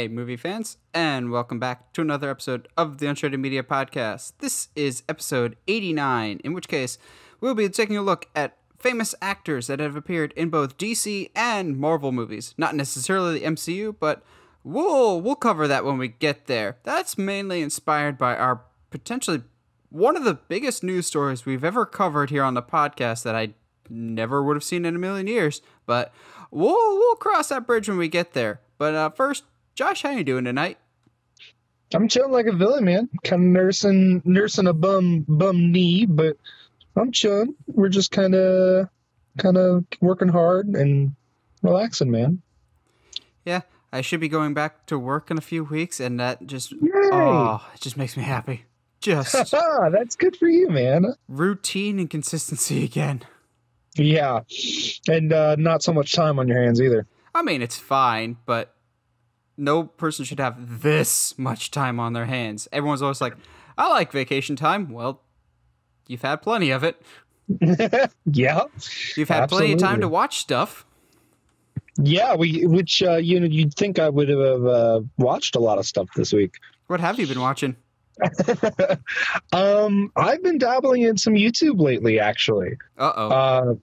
Hey, movie fans, and welcome back to another episode of the Untreated Media Podcast. This is episode 89, in which case we'll be taking a look at famous actors that have appeared in both DC and Marvel movies. Not necessarily the MCU, but we'll cover that when we get there. That's mainly inspired by our potentially one of the biggest news stories we've ever covered here on the podcast that I never would have seen in a million years, but we'll cross that bridge when we get there. But first, Josh, how you doing tonight? I'm chilling like a villain, man. Kind of nursing a bum knee, but I'm chilling. We're just kind of working hard and relaxing, man. Yeah, I should be going back to work in a few weeks, and that just Yay! it just makes me happy. Just That's good for you, man. Routine and consistency again. Yeah, and not so much time on your hands either. I mean, it's fine, but no person should have this much time on their hands. Everyone's always like, I like vacation time. Well, you've had plenty of it. Yeah. You've had plenty of time to watch stuff. Yeah, you'd think I would have watched a lot of stuff this week. What have you been watching? I've been dabbling in some YouTube lately, actually. I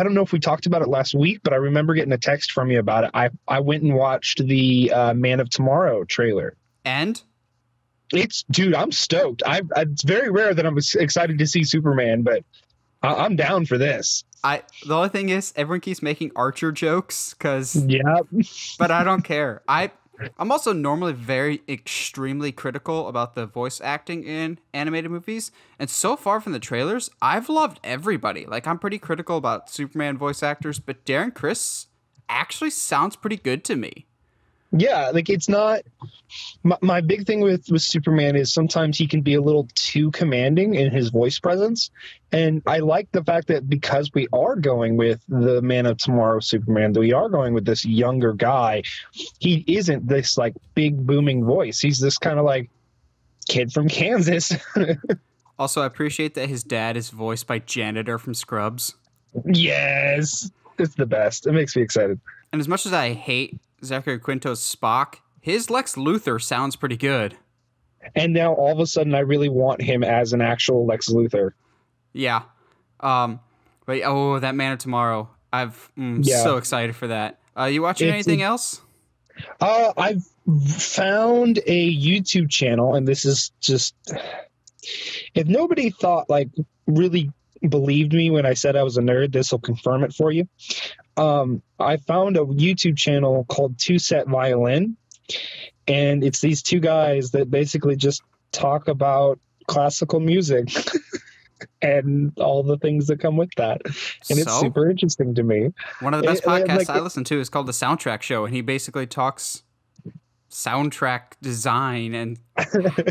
don't know if we talked about it last week, but I remember getting a text from you about it. I went and watched the Man of Tomorrow trailer. And? Dude, I'm stoked. It's very rare that I'm excited to see Superman, but I'm down for this. The only thing is, everyone keeps making Archer jokes, yeah. But I don't care. I'm also normally very extremely critical about the voice acting in animated movies, and so far from the trailers, I've loved everybody. Like, I'm pretty critical about Superman voice actors, but Darren Criss actually sounds pretty good to me. Yeah, like it's not... My big thing with Superman is sometimes he can be a little too commanding in his voice presence, and I like the fact that because we are going with the Man of Tomorrow Superman, that we are going with this younger guy, he isn't this like big booming voice. He's this kind of like kid from Kansas. Also, I appreciate that his dad is voiced by Janitor from Scrubs. Yes, it's the best. It makes me excited. And as much as I hate Zachary Quinto's Spock, his Lex Luthor sounds pretty good. And now all of a sudden I really want him as an actual Lex Luthor. Yeah. But that Man of Tomorrow. So excited for that. You watching anything else? I've found a YouTube channel, and this is just... If nobody thought, like, really believed me when I said I was a nerd, this will confirm it for you. I found a YouTube channel called Two Set Violin, and it's these two guys that basically just talk about classical music and all the things that come with that. And it's super interesting to me. One of the best podcasts I listen to is called The Soundtrack Show, and he basically talks soundtrack design and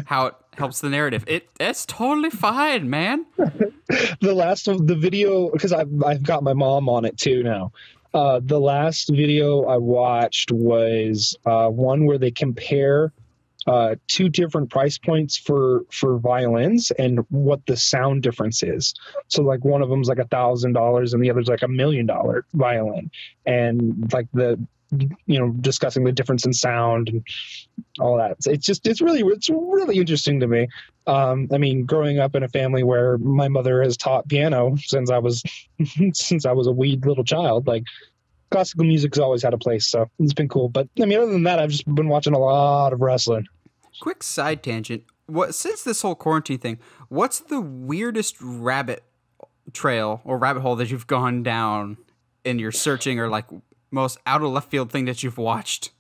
how it helps the narrative. It's totally fine, man. The last of the video, because I've got my mom on it too now. The last video I watched was one where they compare two different price points for violins and what the sound difference is. So like one of them's like $1,000 and the other's like $1 million violin, and like discussing the difference in sound and all that. It's really interesting to me. I mean, growing up in a family where my mother has taught piano since I was a wee little child, like classical music's always had a place, so it's been cool. But I mean, other than that, I've just been watching a lot of wrestling. Quick side tangent. Since this whole quarantine thing, what's the weirdest rabbit trail or rabbit hole that you've gone down in your searching, or like most out of left field thing that you've watched?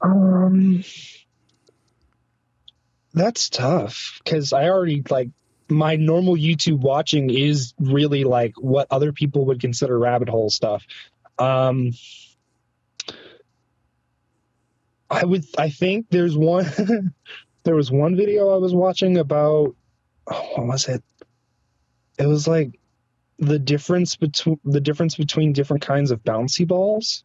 That's tough, because I already, like, my normal YouTube watching is really like what other people would consider rabbit hole stuff. I think there's one there was one video I was watching about, what was it? It was like the difference between different kinds of bouncy balls,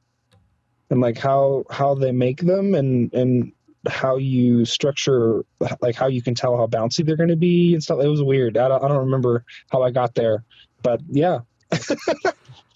and like how they make them, and how you structure, like how you can tell how bouncy they're going to be and stuff. It was weird. I don't remember how I got there, but yeah.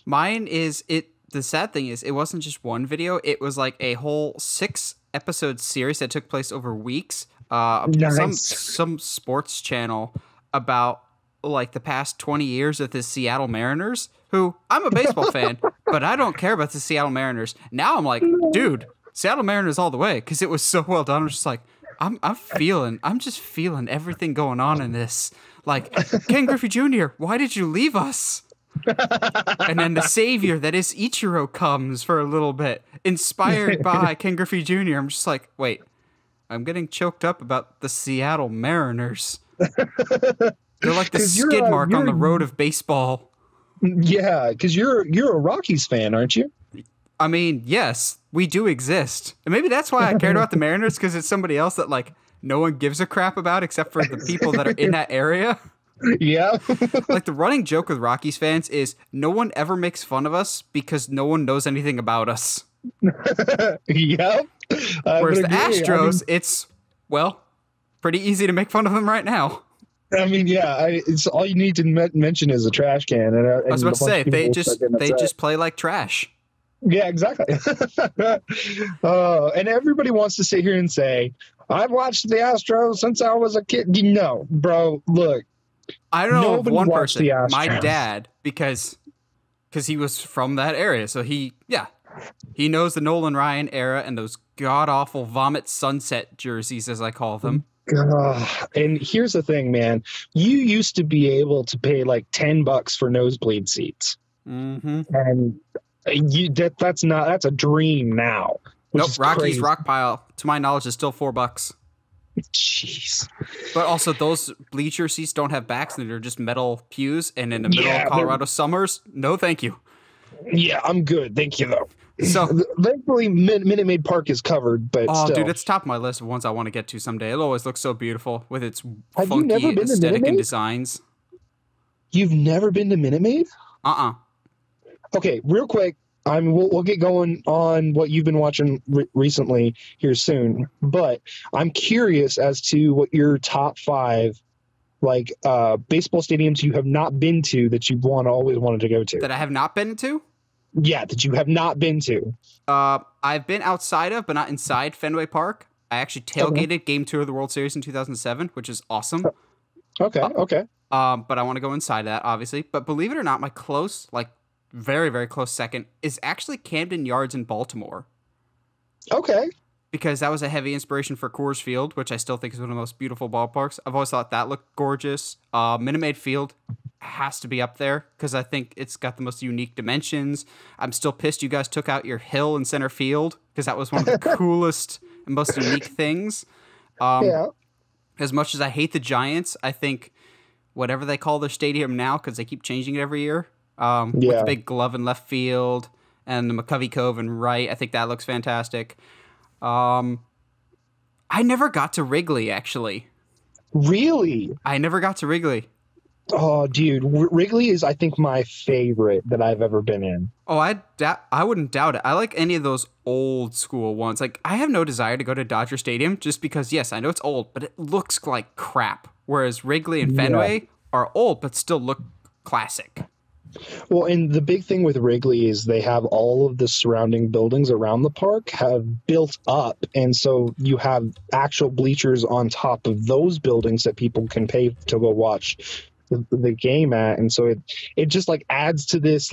Mine is it. The sad thing is, it wasn't just one video. It was like a whole 6 5-episode series that took place over weeks. Nice. Some sports channel about like the past 20 years of the Seattle Mariners, who I'm a baseball fan, but I don't care about the Seattle Mariners. Now I'm like, dude, Seattle Mariners all the way, because it was so well done. I'm just like, I'm just feeling everything going on in this. Like, Ken Griffey Jr., why did you leave us? And then the savior that is Ichiro comes for a little bit, inspired by Ken Griffey Jr. I'm just like, wait, I'm getting choked up about the Seattle Mariners. They're like the skid mark on the road of baseball. Yeah, because you're a Rockies fan, aren't you? I mean, yes, we do exist. And maybe that's why I cared about the Mariners, because it's somebody else that like no one gives a crap about except for the people that are in that area. Yeah. Like the running joke with Rockies fans is no one ever makes fun of us because no one knows anything about us. Yep. Whereas the Astros, it's, well, pretty easy to make fun of them right now. I mean, yeah, it's all you need to mention is a trash can. And I was about to say, they just play like trash. Yeah, exactly. And everybody wants to sit here and say, I've watched the Astros since I was a kid. No, bro, look. I don't know of one person, my dad, because he was from that area. So he knows the Nolan Ryan era and those god-awful vomit sunset jerseys, as I call them. And here's the thing, man. You used to be able to pay like $10 for nosebleed seats. Mm-hmm. And that's a dream now. Nope, Rockies Rock Pile, to my knowledge, is still $4. Jeez. But also, those bleacher seats don't have backs, and they're just metal pews. And in the middle of Colorado summers, no thank you. Yeah, I'm good. Thank you, though. So, thankfully, Minute Maid Park is covered, but still. Dude, it's top of my list of ones I want to get to someday. It always looks so beautiful with its funky aesthetic and designs. You've never been to Minute Maid? Okay, real quick. We'll get going on what you've been watching recently here soon, but I'm curious as to what your top 5 baseball stadiums you have not been to that you've always wanted to go to. That I have not been to? Yeah, that you have not been to. I've been outside of, but not inside Fenway Park. I actually tailgated Game 2 of the World Series in 2007, which is awesome. Okay. But I want to go inside that, obviously. But believe it or not, my close, very, very close second is actually Camden Yards in Baltimore. Okay. Because that was a heavy inspiration for Coors Field, which I still think is one of the most beautiful ballparks. I've always thought that looked gorgeous. Minute Maid Field has to be up there because I think it's got the most unique dimensions. I'm still pissed you guys took out your hill in center field because that was one of the coolest and most unique things. As much as I hate the Giants, I think whatever they call their stadium now, because they keep changing it every year, with the big glove in left field and the McCovey Cove in right, I think that looks fantastic. I never got to Wrigley, actually. Really? I never got to Wrigley. Oh, dude. Wrigley is, I think, my favorite that I've ever been in. Oh, I wouldn't doubt it. I like any of those old school ones. I have no desire to go to Dodger Stadium just because, yes, I know it's old, but it looks like crap. Whereas Wrigley and Fenway are old, but still look classic. Well, and the big thing with Wrigley is they have all of the surrounding buildings around the park have built up. And so you have actual bleachers on top of those buildings that people can pay to go watch the game at. And so it just adds to this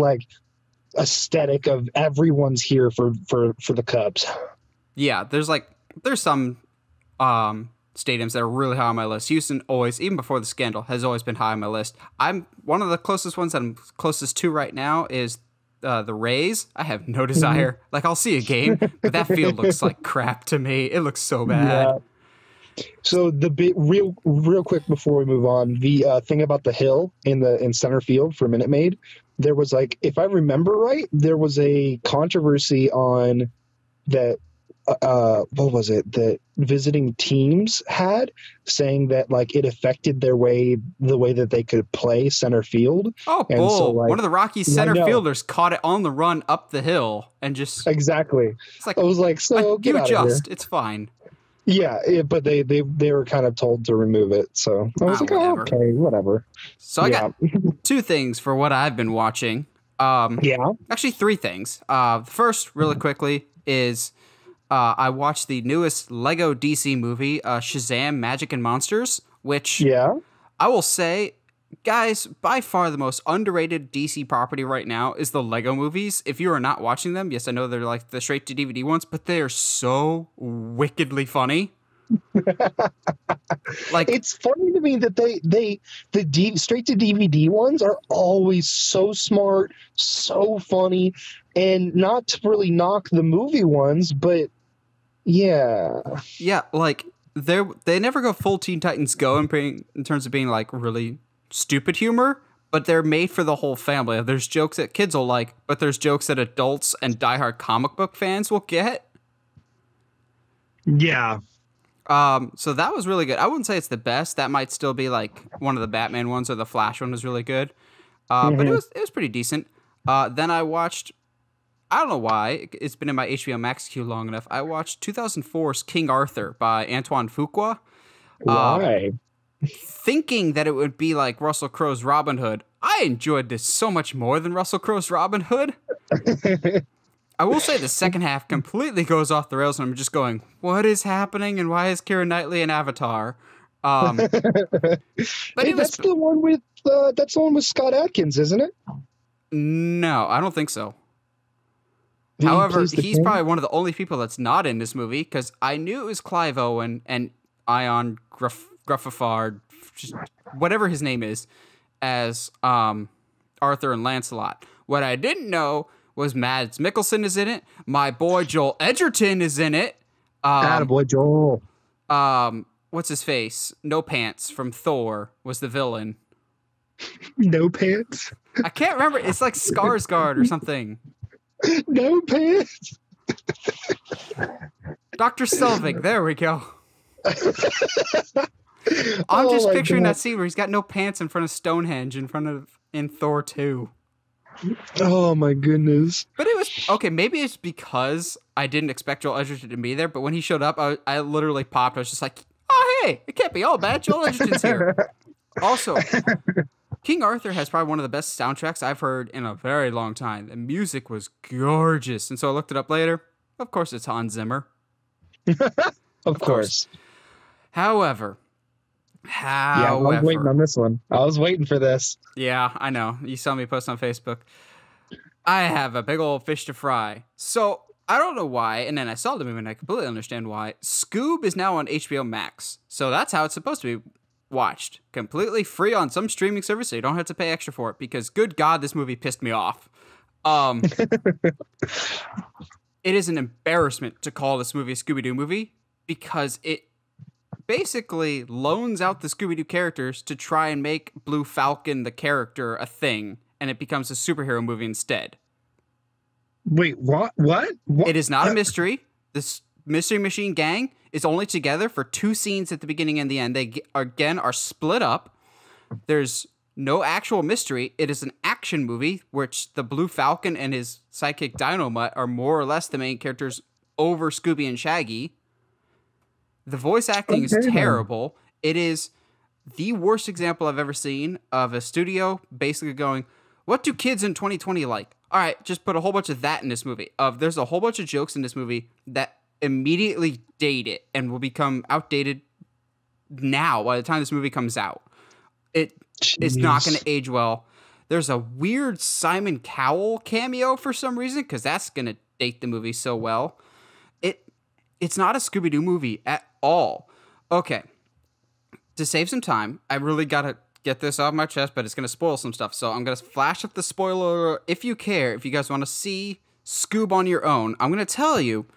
aesthetic of everyone's here for the Cubs. Yeah, there's some stadiums that are really high on my list. Houston always, even before the scandal, has always been high on my list. I'm one of the closest ones that I'm closest to right now is the Rays. I have no desire. I'll see a game, but that field looks like crap to me. It looks so bad. Yeah. So real quick before we move on, the thing about the hill in center field for Minute Maid, there was if I remember right, there was a controversy on that. What was it that visiting teams had saying that it affected the way that they could play center field. Oh, and bull. So, one of the Rockies center fielders caught it on the run up the hill and just exactly. It's I was so get you out of here. It's fine. Yeah, but they were kind of told to remove it. So I was whatever. Okay, whatever. So I got 2 things for what I've been watching. Actually 3 things. The first, really quickly, is I watched the newest Lego DC movie, Shazam! Magic and Monsters, which I will say, guys, by far the most underrated DC property right now is the Lego movies. If you are not watching them, yes, I know they're like the straight to DVD ones, but they are so wickedly funny. Like, it's funny to me that the straight to DVD ones are always so smart, so funny, and not to really knock the movie ones, but yeah, like they never go full Teen Titans Go in terms of being like really stupid humor, but they're made for the whole family. There's jokes that kids will like, but there's jokes that adults and diehard comic book fans will get. Yeah. So that was really good. I wouldn't say it's the best. That might still be like one of the Batman ones, or the Flash one was really good. But it was pretty decent. Then I watched, I don't know why, it's been in my HBO Max queue long enough. I watched 2004's King Arthur by Antoine Fuqua. Why? Thinking that it would be like Russell Crowe's Robin Hood. I enjoyed this so much more than Russell Crowe's Robin Hood. I will say the second half completely goes off the rails, and I'm just going, what is happening, and why is Keira Knightley an Avatar? But hey, that's the one with Scott Adkins, isn't it? No, I don't think so. However, he's probably one of the only people that's not in this movie, because I knew it was Clive Owen and Ion Gruffafard, just whatever his name is, as Arthur and Lancelot. What I didn't know was Mads Mikkelsen is in it. My boy Joel Edgerton is in it. Attaboy Joel. What's his face? No Pants from Thor was the villain. No Pants? I can't remember. It's like Skarsgård or something. No Pants? Dr. Selvig. There we go. I'm just picturing that scene where he's got no pants in front of Stonehenge in Thor 2. Oh my goodness. But it was okay, maybe it's because I didn't expect Joel Edgerton to be there, but when he showed up, I literally popped. I was just like, oh hey, it can't be all bad. Joel Edgerton's here. Also, King Arthur has probably one of the best soundtracks I've heard in a very long time. The music was gorgeous. And so I looked it up later. Of course it's Hans Zimmer. Of course. However, I was waiting on this one. I was waiting for this. Yeah, I know. You saw me post on Facebook. I have a big old fish to fry. So I don't know why, and then I saw the movie and I completely understand why. Scoob is now on HBO Max. So that's how it's supposed to be watched. Completely free on some streaming service, so you don't have to pay extra for it, because good God, this movie pissed me off. It is an embarrassment to call this movie a Scooby-Doo movie, because it basically loans out the Scooby-Doo characters to try and make Blue Falcon, the character, a thing, and it becomes a superhero movie instead. Wait, what? It is not a mystery. This Mystery Machine gang is only together for 2 scenes at the beginning and the end. They, again, are split up. There's no actual mystery. It is an action movie, which the Blue Falcon and his sidekick Dynamite are more or less the main characters over Scooby and Shaggy. The voice acting is terrible. It is the worst example I've ever seen of a studio basically going, what do kids in 2020 like? All right, just put a whole bunch of that in this movie. There's a whole bunch of jokes in this movie that immediately date it and will become outdated now by the time this movie comes out. It's not going to age well. There's a weird Simon Cowell cameo for some reason, because that's going to date the movie so well. It's not a Scooby-Doo movie at all. Okay, to save some time, I really got to get this off my chest, but it's going to spoil some stuff. So I'm going to flash up the spoiler if you care. If you guys want to see Scoob on your own, I'm going to tell you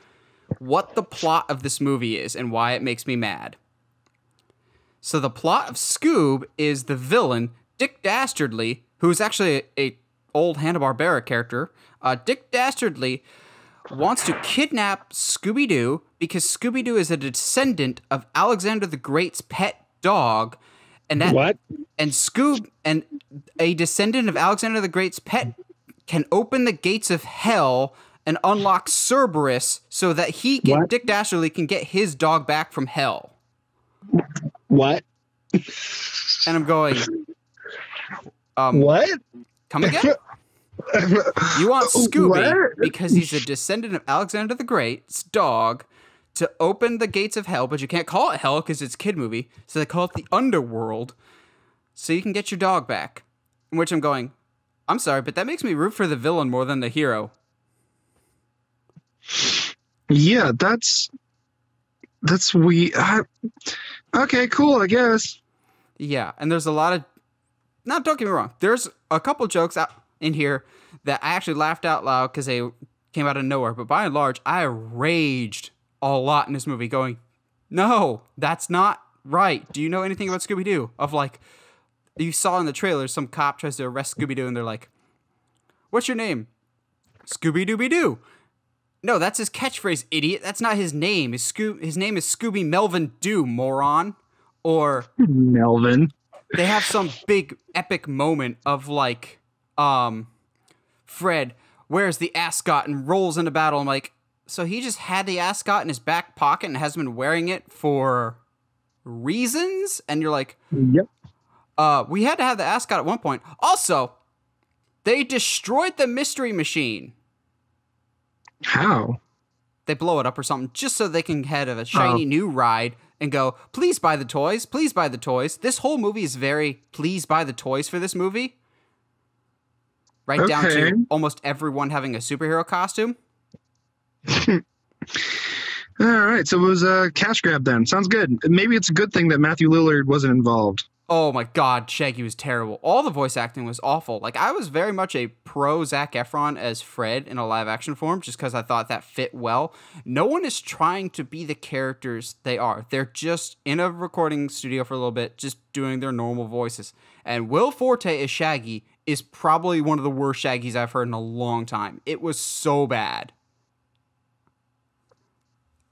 what the plot of this movie is and why it makes me mad. So the plot of Scoob is the villain, Dick Dastardly, who is actually a old Hanna-Barbera character. Dick Dastardly wants to kidnap Scooby-Doo because Scooby-Doo is a descendant of Alexander the Great's pet dog. And that, what? And Scoob, and a descendant of Alexander the Great's pet, can open the gates of hell and unlock Cerberus so that Dick Dastardly can get his dog back from hell. What? And I'm going, what? Come again? You want Scooby What? because he's a descendant of Alexander the Great's dog to open the gates of hell, but you can't call it hell because it's a kid movie, so they call it the underworld, so you can get your dog back. In which I'm going, I'm sorry, but that makes me root for the villain more than the hero. Yeah, that's we. Okay, cool, I guess. Yeah, and there's a lot of... Now, don't get me wrong. There's a couple jokes out in here that I actually laughed out loud because they came out of nowhere. But by and large, I raged a lot in this movie going, no, that's not right. Do you know anything about Scooby-Doo? Of like, you saw in the trailer, some cop tries to arrest Scooby-Doo and they're like, what's your name? Scooby-Dooby-Doo. No, that's his catchphrase, idiot. That's not his name. His name is Scooby Melvin Doo, moron. Or Melvin. They have some big epic moment of like, Fred wears the ascot and rolls into battle. I'm like, so he just had the ascot in his back pocket and has been wearing it for reasons? And you're like, yep. We had to have the ascot at one point. Also, they destroyed the mystery machine. How? They blow it up or something just so they can head a shiny new ride and go, please buy the toys, please buy the toys. This whole movie is very please buy the toys for this movie. Right down to almost everyone having a superhero costume. All right, so it was a cash grab then. Sounds good. Maybe it's a good thing that Matthew Lillard wasn't involved. Oh my God, Shaggy was terrible. All the voice acting was awful. Like, I was very much a pro Zac Efron as Fred in a live action form just because I thought that fit well. No one is trying to be the characters they are. They're just in a recording studio for a little bit, just doing their normal voices. And Will Forte as Shaggy is probably one of the worst Shaggies I've heard in a long time. It was so bad.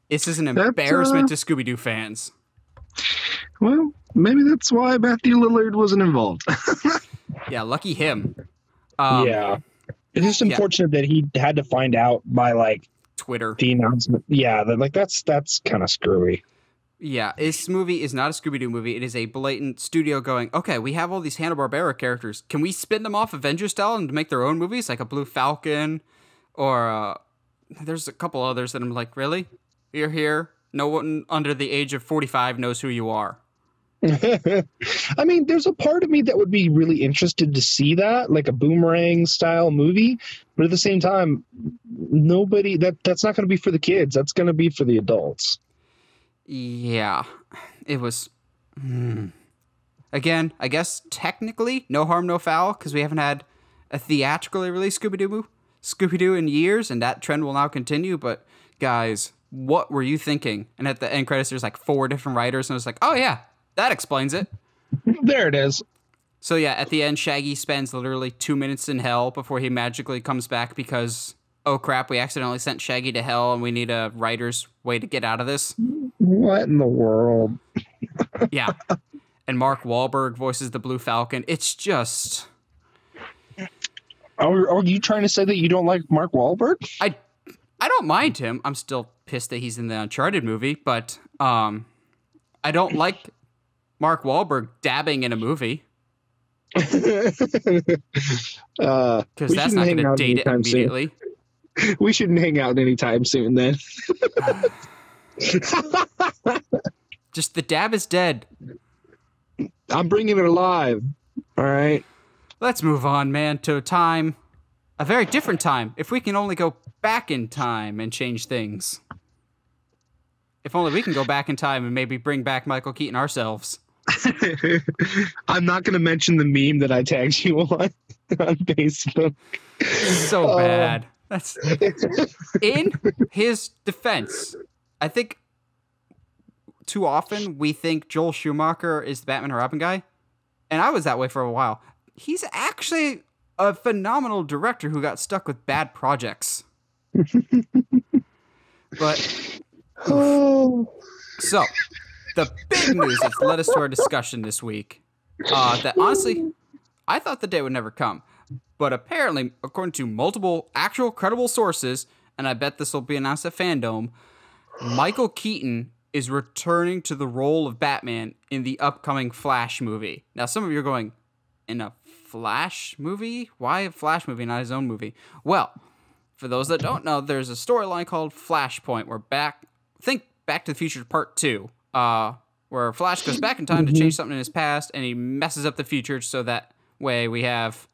This is an embarrassment to Scooby-Doo fans. Well, maybe that's why Matthew Lillard wasn't involved. Yeah, lucky him. Yeah. It's just unfortunate that he had to find out by, like, Twitter. The announcement. Yeah, that's kind of screwy. Yeah, this movie is not a Scooby-Doo movie. It is a blatant studio going, okay, we have all these Hanna-Barbera characters. Can we spin them off Avengers style and make their own movies? Like a Blue Falcon or there's a couple others that I'm like, really? You're here? No one under the age of 45 knows who you are. I mean, there's a part of me that would be really interested to see that, like a Boomerang style movie, but at the same time, that's not going to be for the kids. That's going to be for the adults. Yeah, it was. Again, I guess technically no harm, no foul, because we haven't had a theatrically released Scooby-Doo in years, and that trend will now continue. But guys, what were you thinking? And at the end credits, there's like 4 different writers, and it's like, oh yeah, that explains it. There it is. So yeah, at the end, Shaggy spends literally 2 minutes in hell before he magically comes back because, oh crap, we accidentally sent Shaggy to hell, and we need a writer's way to get out of this. What in the world? Yeah. And Mark Wahlberg voices the Blue Falcon. It's just... Are you trying to say that you don't like Mark Wahlberg? I don't mind him. I'm still pissed that he's in the Uncharted movie, but I don't like Mark Wahlberg dabbing in a movie. Because that's not going to date it immediately. Soon. We shouldn't hang out anytime soon then. Just the dab is dead. I'm bringing it alive. All right. Let's move on, man, to a very different time. If we can only go back in time and change things. If only we can go back in time and maybe bring back Michael Keaton ourselves. I'm not going to mention the meme that I tagged you on Facebook. So bad. That's in his defense. I think too often we think Joel Schumacher is the Batman and Robin guy, and I was that way for a while. He's actually a phenomenal director who got stuck with bad projects. But so the big news that's led us to our discussion this week, that honestly, I thought the day would never come. But apparently, according to multiple actual credible sources, and I bet this will be announced at Fandom, Michael Keaton is returning to the role of Batman in the upcoming Flash movie. Now, some of you are going, in a Flash movie? Why a Flash movie, not his own movie? Well, for those that don't know, there's a storyline called Flashpoint, where Back to the Future Part 2, where Flash goes back in time to change something in his past, and he messes up the future so that way we have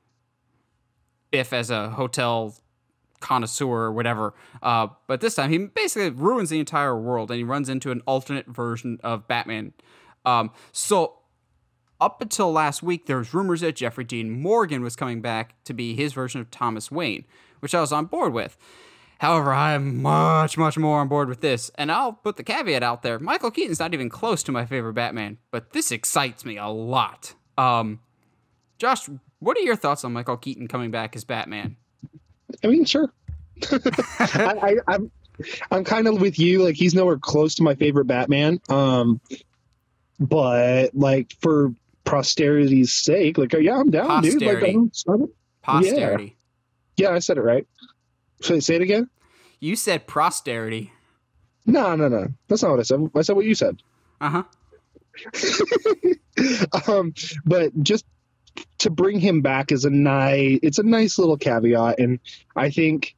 Biff as a hotel connoisseur or whatever. But this time, he basically ruins the entire world, and he runs into an alternate version of Batman. So up until last week, there was rumors that Jeffrey Dean Morgan was coming back to be his version of Thomas Wayne, which I was on board with. However, I'm much, much more on board with this, and I'll put the caveat out there. Michael Keaton's not even close to my favorite Batman, but this excites me a lot. Josh, what are your thoughts on Michael Keaton coming back as Batman? I mean, sure. I'm kind of with you. Like, he's nowhere close to my favorite Batman. But like, for posterity's sake, like, yeah, I'm down, Posterity. dude. Like, Posterity. Yeah, I said it right. Say it again. You said posterity. No. That's not what I said. I said what you said. Uh-huh. But just to bring him back is it's a nice little caveat. And I think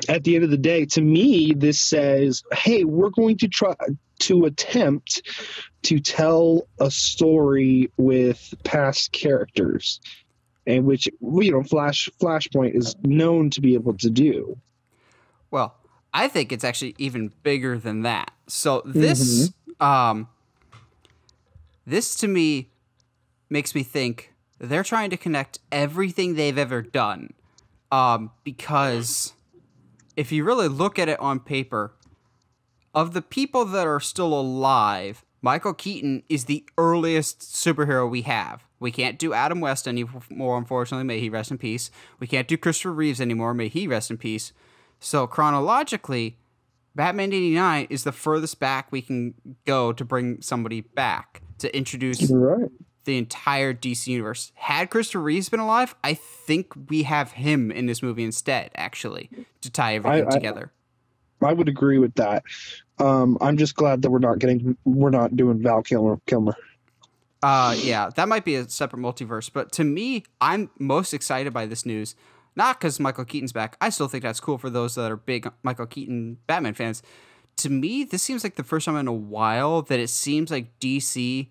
at the end of the day, to me, this says, hey, we're going to try to attempt to tell a story with past characters, and which, Flashpoint is known to be able to do. Well, I think it's actually even bigger than that. So this, this to me makes me think they're trying to connect everything they've ever done. Because if you really look at it on paper, of the people that are still alive, Michael Keaton is the earliest superhero we have. We can't do Adam West anymore, unfortunately. May he rest in peace. We can't do Christopher Reeves anymore. May he rest in peace. So chronologically, Batman 89 is the furthest back we can go to bring somebody back, to introduce the entire DC universe. Had Christopher Reeves been alive, I think we have him in this movie instead, actually, to tie everything together. I would agree with that. I'm just glad that we're not doing Val Kilmer. Yeah, that might be a separate multiverse. But to me, I'm most excited by this news, not because Michael Keaton's back. I still think that's cool for those that are big Michael Keaton Batman fans. To me, this seems like the first time in a while that it seems like DC,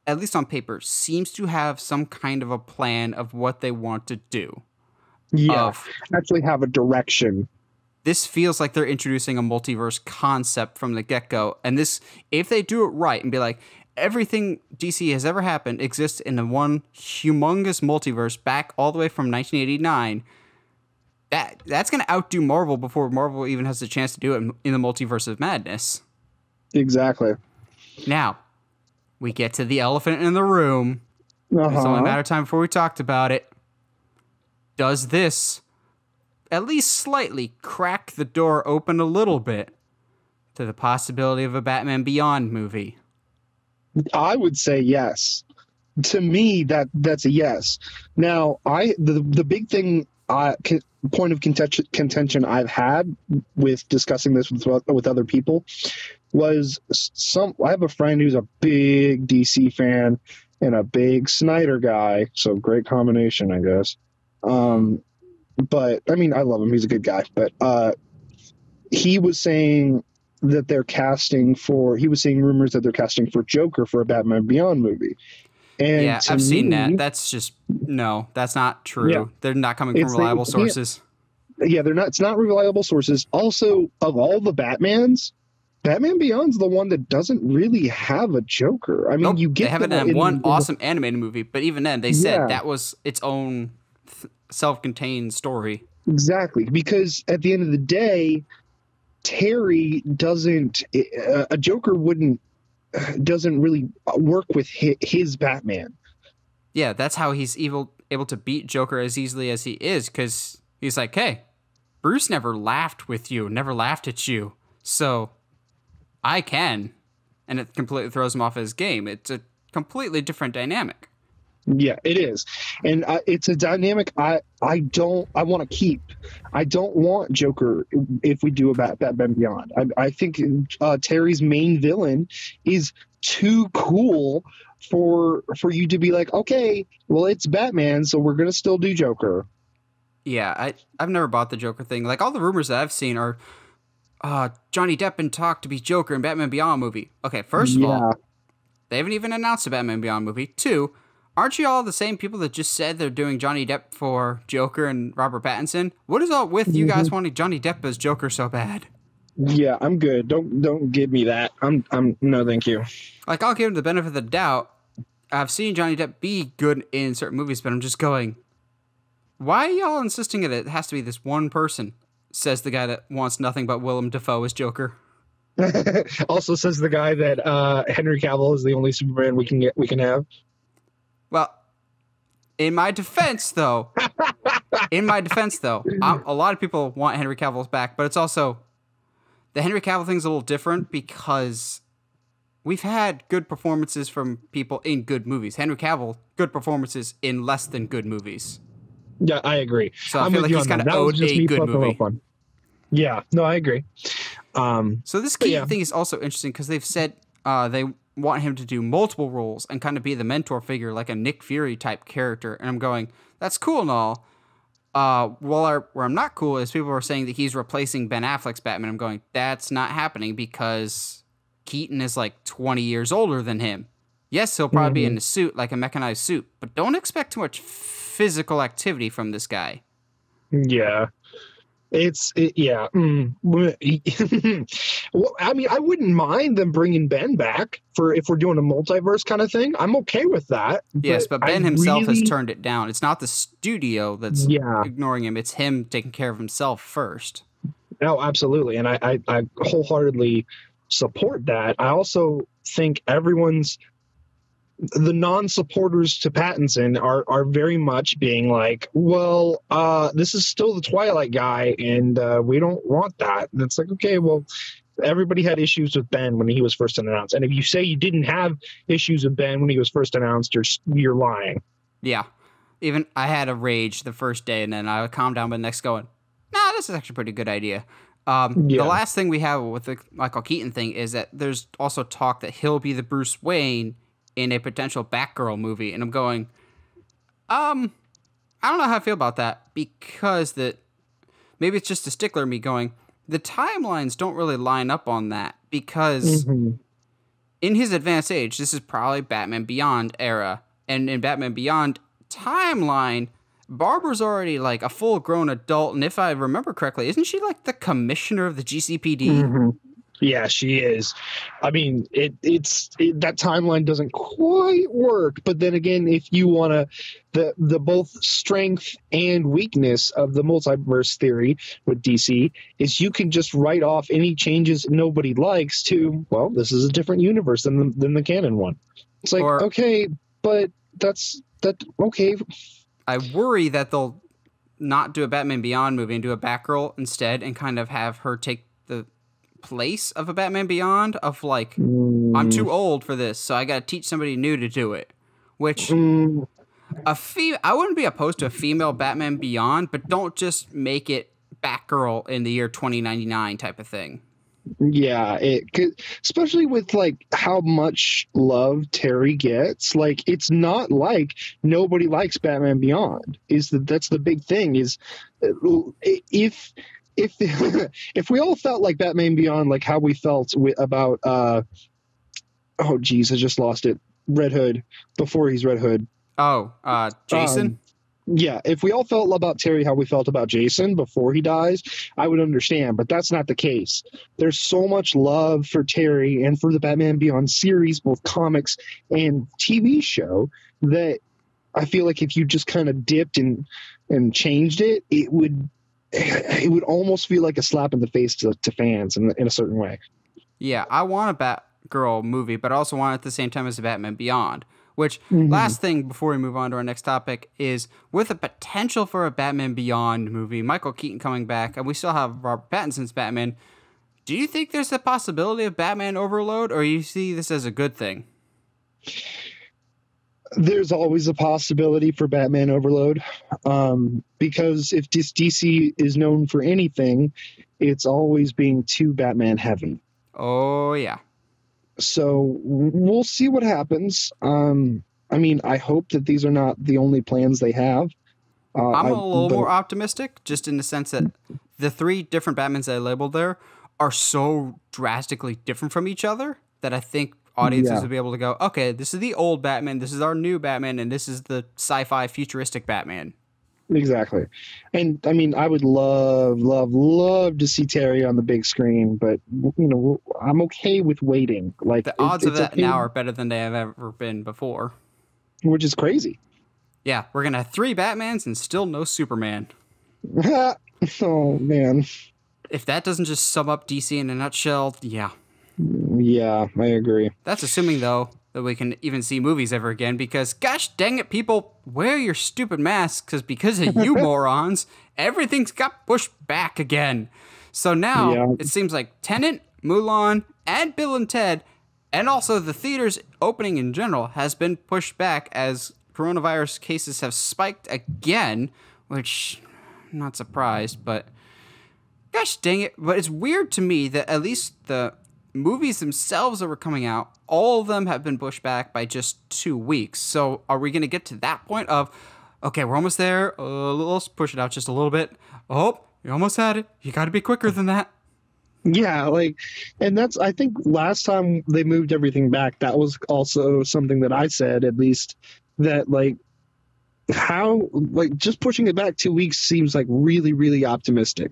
at least on paper, seems to have some kind of a plan of what they want to do. Yeah, actually have a direction. This feels like they're introducing a multiverse concept from the get-go. And this, if they do it right and be like, everything DC has ever happened exists in the one humongous multiverse back all the way from 1989, that's going to outdo Marvel before Marvel even has the chance to do it in the Multiverse of Madness. Exactly. Now, we get to the elephant in the room. It's only a matter of time before we talked about it. Does this at least slightly crack the door open a little bit to the possibility of a Batman Beyond movie? I would say yes. To me, that's a yes. Now, the big thing, point of contention I've had with discussing this with other people was I have a friend who's a big DC fan and a big Snyder guy, so great combination, I guess. But I mean, I love him. He's a good guy. But he was saying that he was seeing rumors that they're casting for Joker for a Batman Beyond movie. And yeah, I've seen that. That's just, no, that's not true. Yeah. They're not coming from reliable sources. Yeah, they're not. It's not reliable sources. Also, of all the Batmans, Batman Beyond's the one that doesn't really have a Joker. I mean, they haven't had one awesome animated movie, but even then, they said that was its own self-contained story. Exactly, because at the end of the day, Terry a Joker doesn't really work with his Batman. Yeah, that's how he's able to beat Joker as easily as he is, because he's like, hey, Bruce never laughed with you, never laughed at you, so I can. And it completely throws him off his game. It's a completely different dynamic. Yeah, it is. And it's a dynamic I want to keep. I don't want Joker if we do a Batman Beyond. I think Terry's main villain is too cool for you to be like, okay, well, it's Batman, so we're gonna still do Joker. Yeah, I've never bought the Joker thing. Like, all the rumors that I've seen are Johnny Depp in talk to be Joker in Batman Beyond movie. Okay, first of all, they haven't even announced a Batman Beyond movie. 2, aren't you all the same people that just said they're doing Johnny Depp for Joker and Robert Pattinson? What is all with you guys wanting Johnny Depp as Joker so bad? Yeah, I'm good. Don't give me that. I'm no, thank you. Like, I'll give him the benefit of the doubt. I've seen Johnny Depp be good in certain movies, but I'm just going, why are y'all insisting that it has to be this one person? Says the guy that wants nothing but Willem Dafoe as Joker. Also says the guy that Henry Cavill is the only Superman we can have. Well, in my defense, though, a lot of people want Henry Cavill's back, but it's also, the Henry Cavill thing's a little different because we've had good performances from people in good movies. Henry Cavill, good performances in less than good movies. Yeah, I agree. So I feel like he's kind of owed a good movie. Yeah, no, I agree. So this Keaton thing is also interesting because they've said they want him to do multiple roles and kind of be the mentor figure, like a Nick Fury type character. And I'm going, that's cool and all. Where I'm not cool is people are saying that he's replacing Ben Affleck's Batman. I'm going, that's not happening because Keaton is like 20 years older than him. Yes, he'll probably be in a suit, like a mechanized suit, but don't expect too much physical activity from this guy. Yeah. Yeah. Well, I mean, I wouldn't mind them bringing Ben back for if we're doing a multiverse kind of thing. I'm okay with that. Yes, but Ben himself has turned it down. It's not the studio that's ignoring him. It's him taking care of himself first. No, absolutely. And I wholeheartedly support that. I also think the non-supporters to Pattinson are very much being like, well, this is still the Twilight guy, and we don't want that. And it's like, okay, well, everybody had issues with Ben when he was first announced. And if you say you didn't have issues with Ben when he was first announced, you're lying. Yeah. Even I had a rage the first day, and then I calmed down, but the next going, nah, this is actually a pretty good idea. The last thing we have with the Michael Keaton thing is that there's also talk that he'll be the Bruce Wayne in a potential Batgirl movie, and I'm going, I don't know how I feel about that, because maybe it's just a stickler in me going, the timelines don't really line up on that, because in his advanced age, this is probably Batman Beyond era, and in Batman Beyond timeline, Barbara's already like a full-grown adult, and if I remember correctly, isn't she like the commissioner of the GCPD? Yeah, she is. I mean, that timeline doesn't quite work. But then again, if you want the both strength and weakness of the multiverse theory with DC is you can just write off any changes nobody likes to, well, this is a different universe than the canon one. It's like, okay, but that's okay. I worry that they'll not do a Batman Beyond movie and do a Batgirl instead, and kind of have her take the place of a Batman Beyond of like, I'm too old for this, so I gotta teach somebody new to do it. Which I wouldn't be opposed to a female Batman Beyond, but don't just make it Batgirl in the year 2099 type of thing. Yeah, especially with like how much love Terry gets. Like, it's not like nobody likes Batman Beyond. That's the big thing is if we all felt like Batman Beyond, like how we felt about I just lost it. Red Hood before he's Red Hood. Jason. Yeah, if we all felt about Terry how we felt about Jason before he dies, I would understand, but that's not the case. There's so much love for Terry and for the Batman Beyond series, both comics and TV show, that I feel like if you just kind of dipped and changed it, it would almost feel like a slap in the face to fans in a certain way. Yeah, I want a Batgirl movie, but I also want it at the same time as a Batman Beyond. Which, last thing before we move on to our next topic is, with the potential for a Batman Beyond movie, Michael Keaton coming back, and we still have Robert Pattinson's Batman, do you think there's a possibility of Batman overload, or you see this as a good thing? There's always a possibility for Batman overload, because if DC is known for anything, it's always being too Batman heavy. Oh, yeah. So we'll see what happens. I mean, I hope that these are not the only plans they have. I'm a little more optimistic, just in the sense that the 3 different Batmans that I labeled there are so drastically different from each other that I think audiences will be able to go, okay, this is the old Batman, this is our new Batman, and this is the sci-fi futuristic Batman. Exactly. And I mean, I would love to see Terry on the big screen, but I'm okay with waiting. Like, the odds of that now are better than they have ever been before. Which is crazy. Yeah, we're going to have 3 Batmans and still no Superman. Oh, man. If that doesn't just sum up DC in a nutshell, yeah. Yeah, I agree. That's assuming, though, that we can even see movies ever again, because, gosh dang it, people, wear your stupid masks, because of you morons, everything's got pushed back again. So now, it seems like Tenet, Mulan, and Bill and Ted, and also the theaters opening in general, has been pushed back as coronavirus cases have spiked again, which, I'm not surprised, but gosh dang it. But it's weird to me that at least the movies themselves that were coming out, all of them have been pushed back by just 2 weeks. So are we going to get to that point of, okay, we're almost there, let's push it out just a little bit. Oh, you almost had it. You got to be quicker than that. Yeah, and that's, I think last time they moved everything back, that was also something that I said, at least, that just pushing it back 2 weeks seems like really, really optimistic,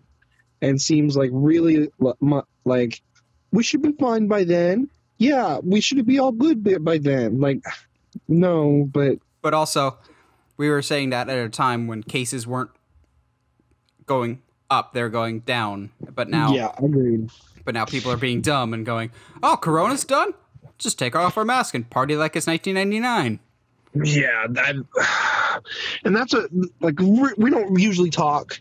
and seems like really like we should be fine by then. Yeah, we should be all good by then. No, but also, we were saying that at a time when cases weren't going up, they're going down. But now, yeah, agreed. But now people are being dumb and going, "Oh, Corona's done. Just take off our mask and party like it's 1999." Yeah, and that's we don't usually talk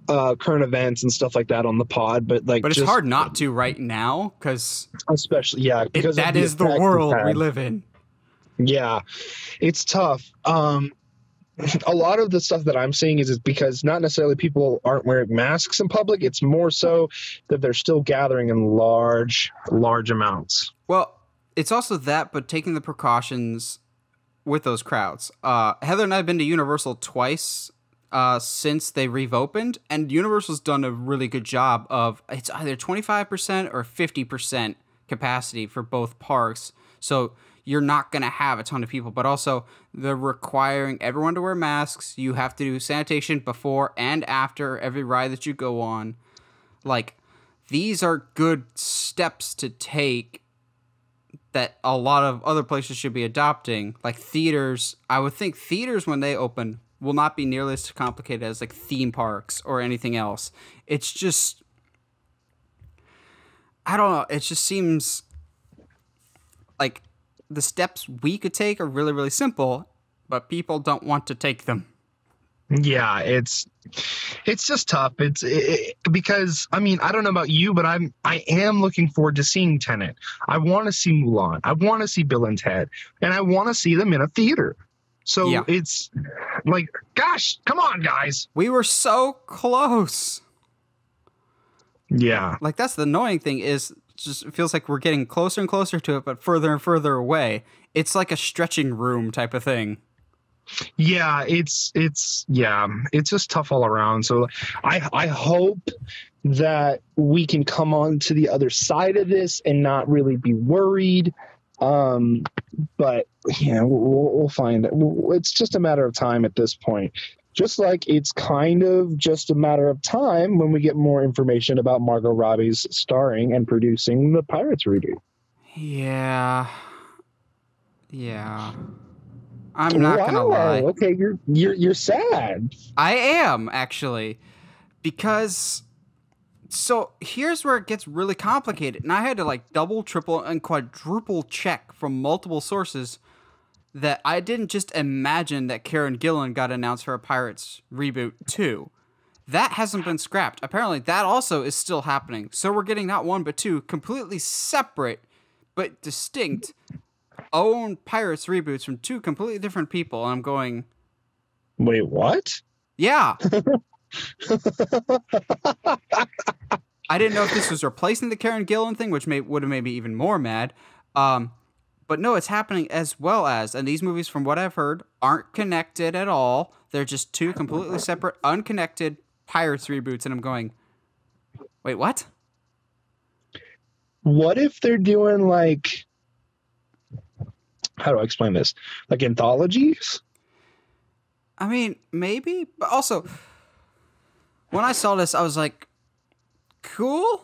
current events and stuff like that on the pod, but it's hard not to right now, because especially because that is the world we live in. Yeah, it's tough. A lot of the stuff that I'm seeing is because not necessarily people aren't wearing masks in public. It's more so that they're still gathering in large amounts. Well, it's also that, but taking the precautions with those crowds. Heather and I have been to Universal twice since they reopened, and Universal's done a really good job of, it's either 25% or 50% capacity for both parks. So you're not going to have a ton of people, but also they're requiring everyone to wear masks. You have to do sanitation before and after every ride that you go on. These are good steps to take that a lot of other places should be adopting. Like theaters, I would think theaters, when they open, will not be nearly as complicated as theme parks or anything else. It's just, I don't know. It just seems like the steps we could take are really, really simple, but people don't want to take them. Yeah, it's just tough. Because I mean, I don't know about you, but I am looking forward to seeing Tenet. I want to see Mulan. I want to see Bill and Ted, and I want to see them in a theater. So It's gosh, come on, guys. We were so close. Yeah. That's the annoying thing, is just it feels like we're getting closer and closer to it, but further and further away. It's like a stretching room type of thing. Yeah, it's just tough all around. So I hope that we can come on to the other side of this and not really be worried. But we'll find it. It's just a matter of time at this point. Just like it's kind of just a matter of time when we get more information about Margot Robbie's starring and producing the Pirates reboot. Yeah. I'm not gonna lie. Okay, you're sad. I am, actually, because so here's where it gets really complicated, and I had to double, triple, and quadruple check from multiple sources that I didn't just imagine that Karen Gillan got announced for a Pirates reboot 2. That hasn't been scrapped. Apparently, that also is still happening. So we're getting not one but two completely separate but distinct own Pirates reboots from two completely different people, and I'm going, wait, what? Yeah. I didn't know if this was replacing the Karen Gillan thing, which would have made me even more mad. But no, it's happening as well as, and these movies, from what I've heard, aren't connected at all. They're just two completely separate, unconnected Pirates reboots, and I'm going, wait, what? What if they're doing like, how do I explain this? Like anthologies? I mean, maybe, but also, when I saw this, I was like, cool,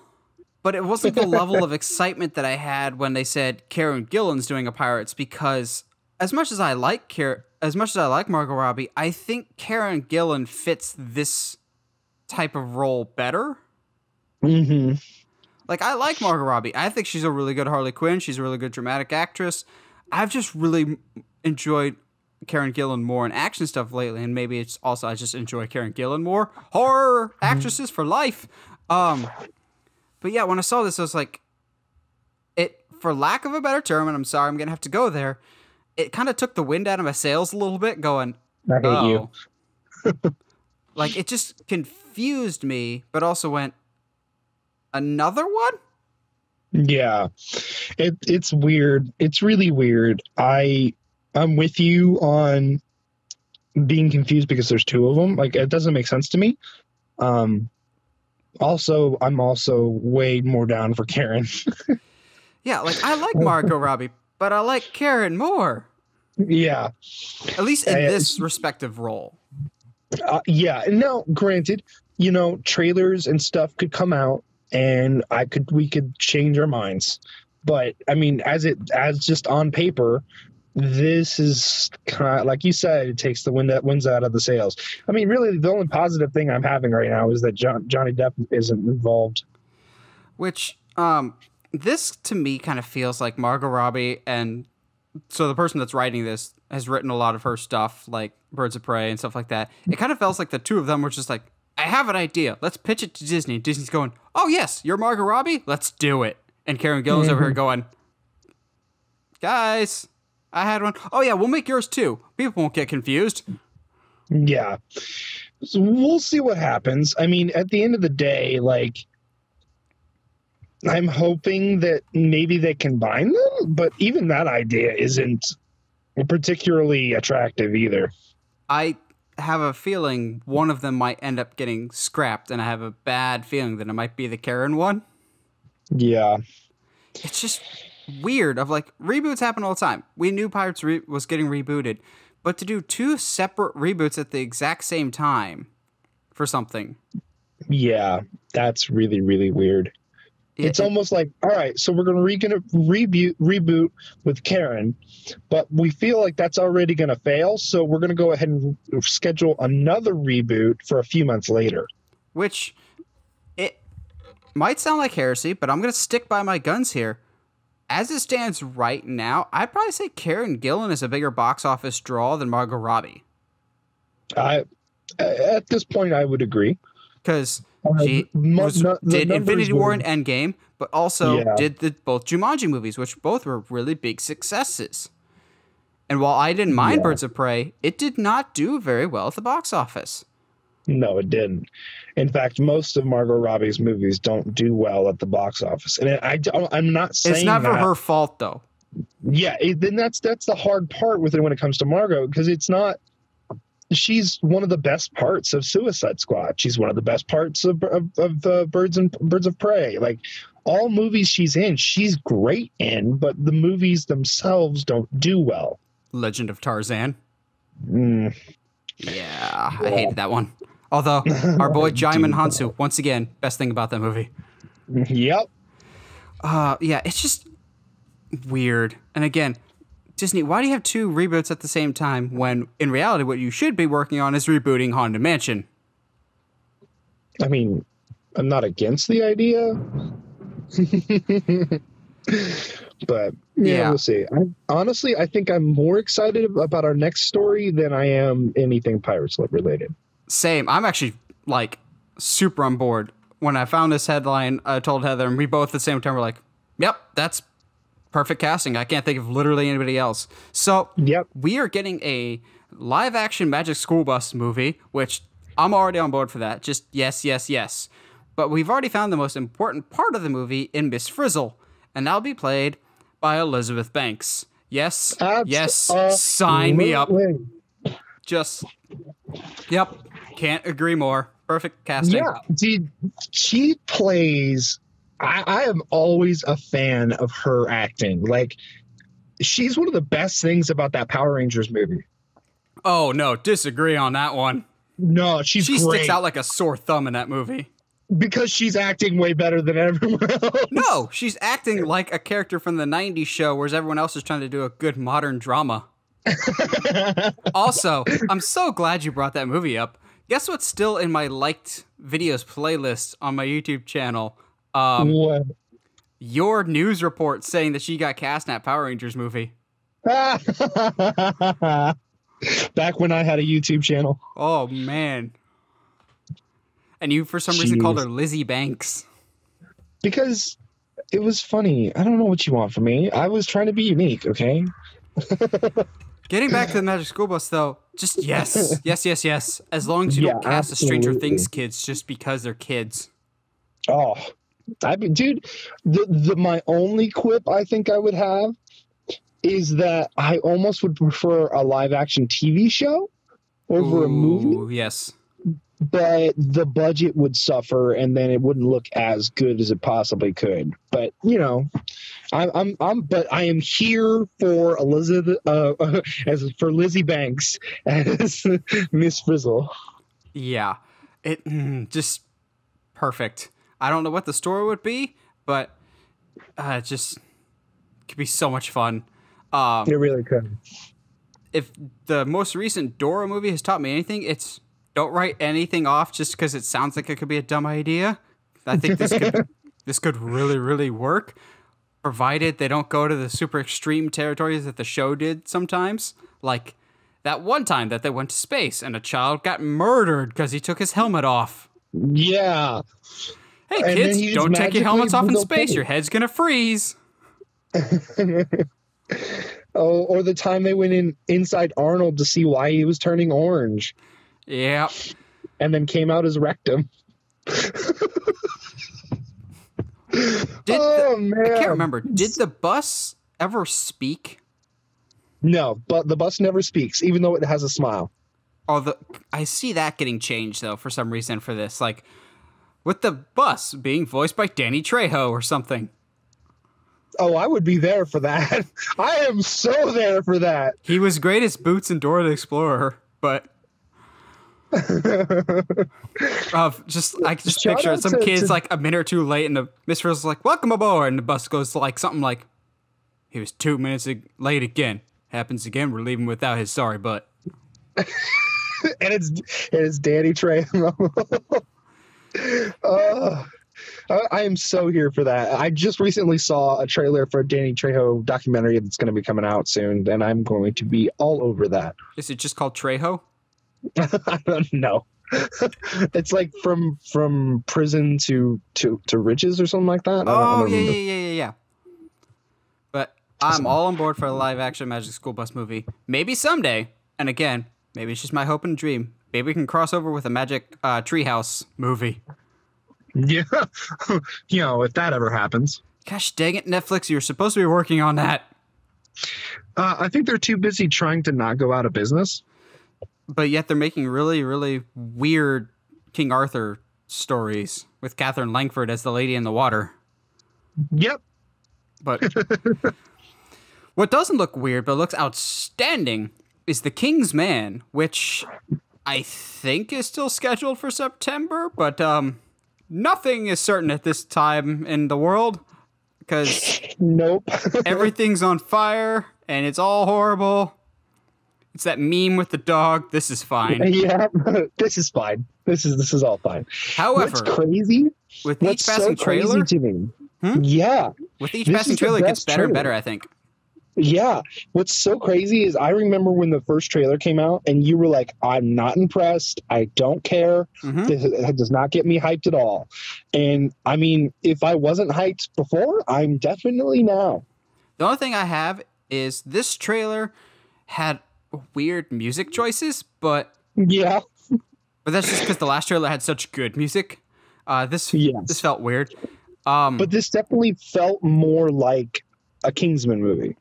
but it wasn't the level of excitement that I had when they said Karen Gillan's doing a Pirates, because as much as I like Margot Robbie, I think Karen Gillan fits this type of role better. Mm-hmm. Like, I like Margot Robbie. I think she's a really good Harley Quinn. She's a really good dramatic actress. I've just really enjoyed Karen Gillan more in action stuff lately, and maybe it's also I just enjoy Karen Gillan more. Horror actresses for life. But yeah, when I saw this, I was like, it, for lack of a better term, and I'm sorry, I'm gonna have to go there. It kind of took the wind out of my sails a little bit, going, I hate you. Like, it just confused me, but also went, another one? Yeah, it's weird. It's really weird. I'm with you on being confused because there's two of them. Like, it doesn't make sense to me. Also, I'm also way more down for Karen. Yeah, like, I like Margot Robbie, but I like Karen more. Yeah. At least in this respective role. Yeah. Now, granted, trailers and stuff could come out and we could change our minds. But I mean, as just on paper, this is kind of, like you said, it takes the winds out of the sails. I mean, really, the only positive thing I'm having right now is that Johnny Depp isn't involved. Which, this to me kind of feels like Margot Robbie, and so the person that's writing this has written a lot of her stuff, like Birds of Prey and stuff like that. It kind of feels like the two of them were just like, I have an idea. Let's pitch it to Disney. Disney's going, oh, yes, you're Margot Robbie? Let's do it. And Karen Gillan's over here going, guys, I had one. Oh, yeah, we'll make yours too. People won't get confused. Yeah. So we'll see what happens. I mean, at the end of the day, like, I'm hoping that maybe they combine them, but even that idea isn't particularly attractive either. I have a feeling one of them might end up getting scrapped, and I have a bad feeling that it might be the Karen one. Yeah. It's just weird of, like, reboots happen all the time. We knew Pirates was getting rebooted, but to do two separate reboots at the exact same time for something. Yeah, that's really, really weird. It's almost like, all right, so we're going to reboot with Karen, but we feel like that's already going to fail, so we're going to go ahead and schedule another reboot for a few months later. Which, it might sound like heresy, but I'm going to stick by my guns here. As it stands right now, I'd probably say Karen Gillan is a bigger box office draw than Margot Robbie. At this point, I would agree. Because she did Infinity War and Endgame, but also did both Jumanji movies, which both were really big successes. And while I didn't mind Birds of Prey, it did not do very well at the box office. No, it didn't. In fact, most of Margot Robbie's movies don't do well at the box office. And I'm not saying it's never her fault, though. Yeah, then that's the hard part with it when it comes to Margot, because it's not. She's one of the best parts of Suicide Squad. She's one of the best parts of Birds of Prey. Like, all movies she's in, she's great in, but the movies themselves don't do well. Legend of Tarzan. Yeah, I hated that one. Although, our boy Jaimin Hansu, once again, best thing about that movie. Yep. Yeah, it's just weird. And again, Disney, why do you have two reboots at the same time when, in reality, what you should be working on is rebooting Haunted Mansion? I mean, I'm not against the idea. But, yeah, we'll see. Honestly, I think I'm more excited about our next story than I am anything Pirates related. Same. I'm actually, like, super on board. When I found this headline, I told Heather, and we both at the same time were like, yep, that's perfect casting. I can't think of literally anybody else. So we are getting a live-action Magic School Bus movie, which I'm already on board for that. Just yes, yes, yes. But we've already found the most important part of the movie in Miss Frizzle, and that'll be played by Elizabeth Banks. Yes, yes, sign me up. Just, yep, can't agree more. Perfect casting. Yeah, dude, she plays. I am always a fan of her acting. Like, she's one of the best things about that Power Rangers movie. Oh no, disagree on that one. No, she great. Sticks out like a sore thumb in that movie. Because she's acting way better than everyone else. No, she's acting like a character from the 90s show, whereas everyone else is trying to do a good modern drama. Also, I'm so glad you brought that movie up. Guess what's still in my liked videos playlist on my YouTube channel? What? Your news report saying that she got cast in that Power Rangers movie. Back when I had a YouTube channel. Oh, man. And you, for some reason, called her Lizzie Banks. Because it was funny. I don't know what you want from me. I was trying to be unique, okay? Getting back to the Magic School Bus, though, just yes. Yes. As long as you don't cast the Stranger Things kids just because they're kids. Oh, I mean, dude, my only quip I think I would have is that I almost would prefer a live-action TV show over a movie. Yes. But the budget would suffer, and then it wouldn't look as good as it possibly could. But you know, I am here for Elizabeth, as for Lizzie Banks as Miss Frizzle. Yeah, it just perfect. I don't know what the story would be, but it just could be so much fun. It really could. If the most recent Dora movie has taught me anything, it's don't write anything off just because it sounds like it could be a dumb idea. I think this could really, really work, provided they don't go to the super extreme territories that the show did sometimes. Like that one time that they went to space and a child got murdered because he took his helmet off. Yeah. Hey, kids, don't take your helmets off in space. Your head's going to freeze. Oh, or the time they went inside Arnold to see why he was turning orange. Yeah. And then came out as rectum. Man. I can't remember. Did the bus ever speak? No, but the bus never speaks, even though it has a smile. I see that getting changed, though, for some reason for this. Like, with the bus being voiced by Danny Trejo or something. Oh, I would be there for that. I am so there for that. He was great as Boots and Dora the Explorer, but... I can just picture some kids like a minute or two late, and the Miss Frizzle's like, "Welcome aboard," and the bus goes to like something like, "He was 2 minutes late again. Happens again. We're leaving without his sorry butt." And it's Danny Trejo. I am so here for that. I just recently saw a trailer for a Danny Trejo documentary that's going to be coming out soon, and I'm going to be all over that. Is it just called Trejo? I don't know. It's like from prison to riches or something like that. Oh, yeah. But I'm all on board for a live-action Magic School Bus movie. Maybe someday. And again, maybe it's just my hope and dream. Maybe we can cross over with a Magic Treehouse movie. Yeah. You know, if that ever happens. Gosh dang it, Netflix, you were supposed to be working on that. I think they're too busy trying to not go out of business. But yet they're making really, really weird King Arthur stories with Catherine Langford as the lady in the water. Yep. But what doesn't look weird but looks outstanding is The King's Man, which I think is still scheduled for September, but nothing is certain at this time in the world because nope. Everything's on fire and it's all horrible. It's that meme with the dog. This is fine. Yeah, this is fine. This is all fine. However, what's crazy with each passing trailer, to me, yeah, with each passing trailer, it gets better and better. I think. Yeah, what's so crazy is I remember when the first trailer came out, and you were like, "I'm not impressed. I don't care. It does not get me hyped at all." And I mean, if I wasn't hyped before, I'm definitely now. The only thing I have is this trailer had weird music choices, but that's just because the last trailer had such good music. This felt weird. But this definitely felt more like a Kingsman movie.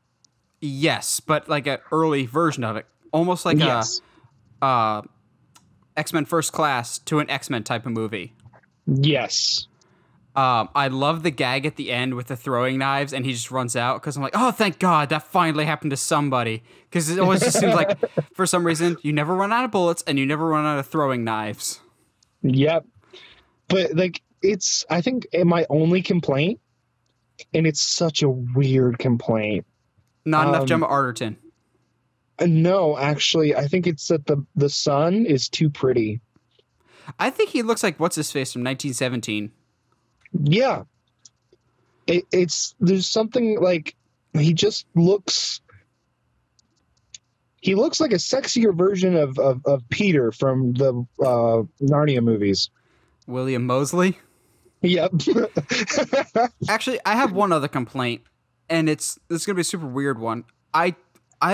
Yes, but like an early version of it. Almost like a X-Men First Class to an X-Men type of movie. Yes. I love the gag at the end with the throwing knives, and he just runs out, because I'm like, oh, thank God, that finally happened to somebody. Because it always just seems like, for some reason, you never run out of bullets, and you never run out of throwing knives. Yep. But, like, I think, my only complaint, and it's such a weird complaint. Not enough Gemma Arterton. No, actually, I think it's that the son is too pretty. I think he looks like what's-his-face from 1917. Yeah. There's something like, he looks like a sexier version of Peter from the Narnia movies. William Moseley? Yep. Actually, I have one other complaint, and it's going to be a super weird one. I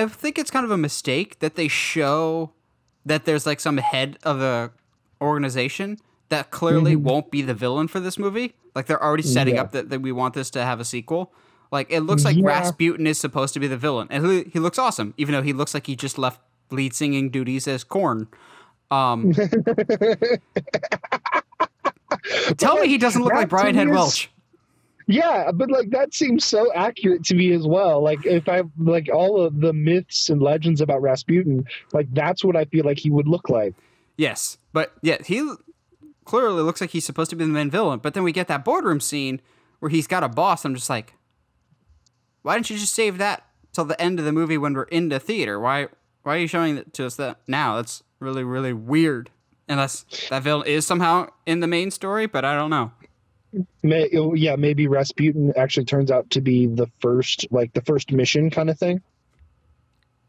think it's kind of a mistake that they show that there's like some head of the organization that clearly won't be the villain for this movie. Like, they're already setting up that we want this to have a sequel. Like, it looks like Rasputin is supposed to be the villain. And he looks awesome, even though he looks like he just left lead singing duties as Korn. Tell me he doesn't look like Brian Head Welch. Yeah, but like that seems so accurate to me as well. Like, if I like all of the myths and legends about Rasputin, like that's what I feel like he would look like. Yes, but yeah, he clearly looks like he's supposed to be the main villain. But then we get that boardroom scene where he's got a boss. I'm just like, why didn't you just save that till the end of the movie when we're in the theater? Why are you showing it to us that now? That's really, really weird. Unless that villain is somehow in the main story, but I don't know. Maybe Rasputin actually turns out to be the first mission kind of thing.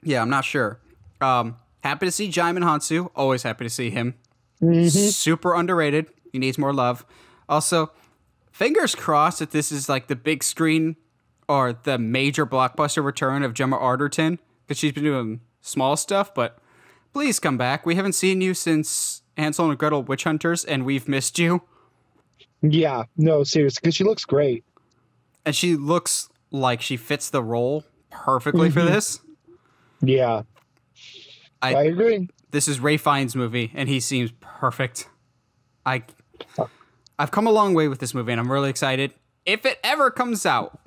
Yeah, I'm not sure. Happy to see Jaimin Hansu. Always happy to see him. Super underrated. He needs more love. Also, fingers crossed that this is like the big screen or the major blockbuster return of Gemma Arterton, because she's been doing small stuff, but please come back. We haven't seen you since Hansel and Gretel Witch Hunters, and we've missed you. Yeah, no, seriously, because she looks great. And she looks like she fits the role perfectly for this. Yeah. I agree. This is Ray Fiennes' movie, and he seems perfect. I've come a long way with this movie, and I'm really excited. If it ever comes out.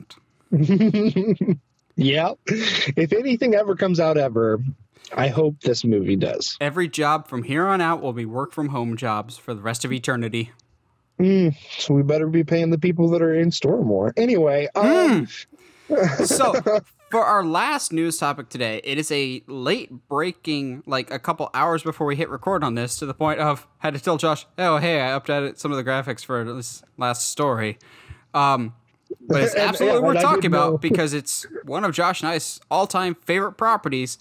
Yeah. If anything ever comes out ever, I hope this movie does. Every job from here on out will be work-from-home jobs for the rest of eternity. So we better be paying the people that are in store more. Anyway. So, for our last news topic today, it is a late breaking, like a couple hours before we hit record on this, to the point of, had to tell Josh, oh, hey, I updated some of the graphics for this last story. But it's absolutely worth talking about because it's one of Josh and I's all-time favorite properties.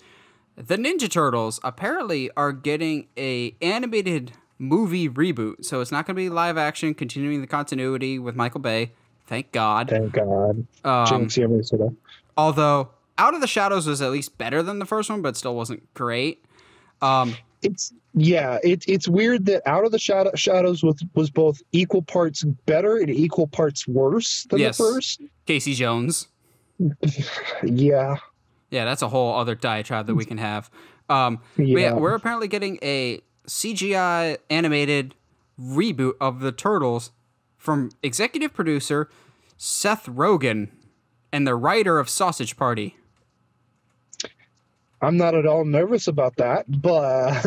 The Ninja Turtles apparently are getting a animated movie reboot, so it's not going to be live action, continuing the continuity with Michael Bay. Thank God. Thank God. Although Out of the Shadows was at least better than the first one, but still wasn't great. It's weird that Out of the Shadows was both equal parts better and equal parts worse than the first. Casey Jones. Yeah. Yeah, that's a whole other diatribe that we can have. We're apparently getting a CGI animated reboot of the Turtles from executive producer Seth Rogen and the writer of Sausage Party. I'm not at all nervous about that, but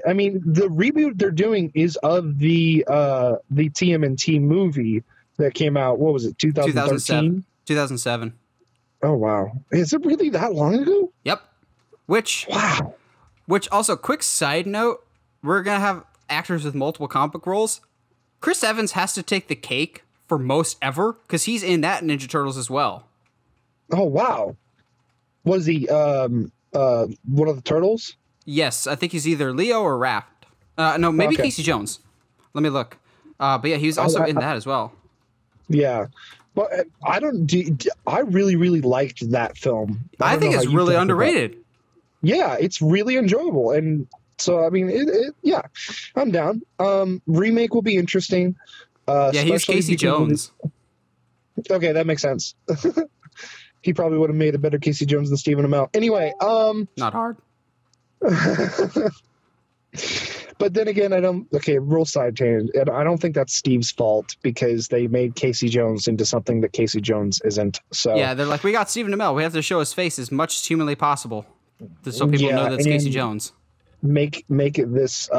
I mean, the reboot they're doing is of the TMNT movie that came out. What was it? 2013? 2007. Oh wow! Is it really that long ago? Yep. Which also, quick side note, we're gonna have actors with multiple comic book roles. Chris Evans has to take the cake for most ever because he's in that Ninja Turtles as well. Oh wow! Was he one of the Turtles? Yes, I think he's either Leo or Raph. No, maybe okay. Casey Jones. Let me look. But yeah, he was also in that as well. Yeah. But I really, really liked that film. I think it's really underrated. Yeah, it's really enjoyable. And so, I mean, yeah, I'm down. Remake will be interesting. Yeah, he's Casey Jones. Okay, that makes sense. He probably would have made a better Casey Jones than Stephen Amell. Anyway, Not hard. But then again, real side tangent. I don't think that's Steve's fault because they made Casey Jones into something that Casey Jones isn't. So yeah, they're like, we got Stephen Amell. We have to show his face as much as humanly possible so people know that's Casey Jones. Make it this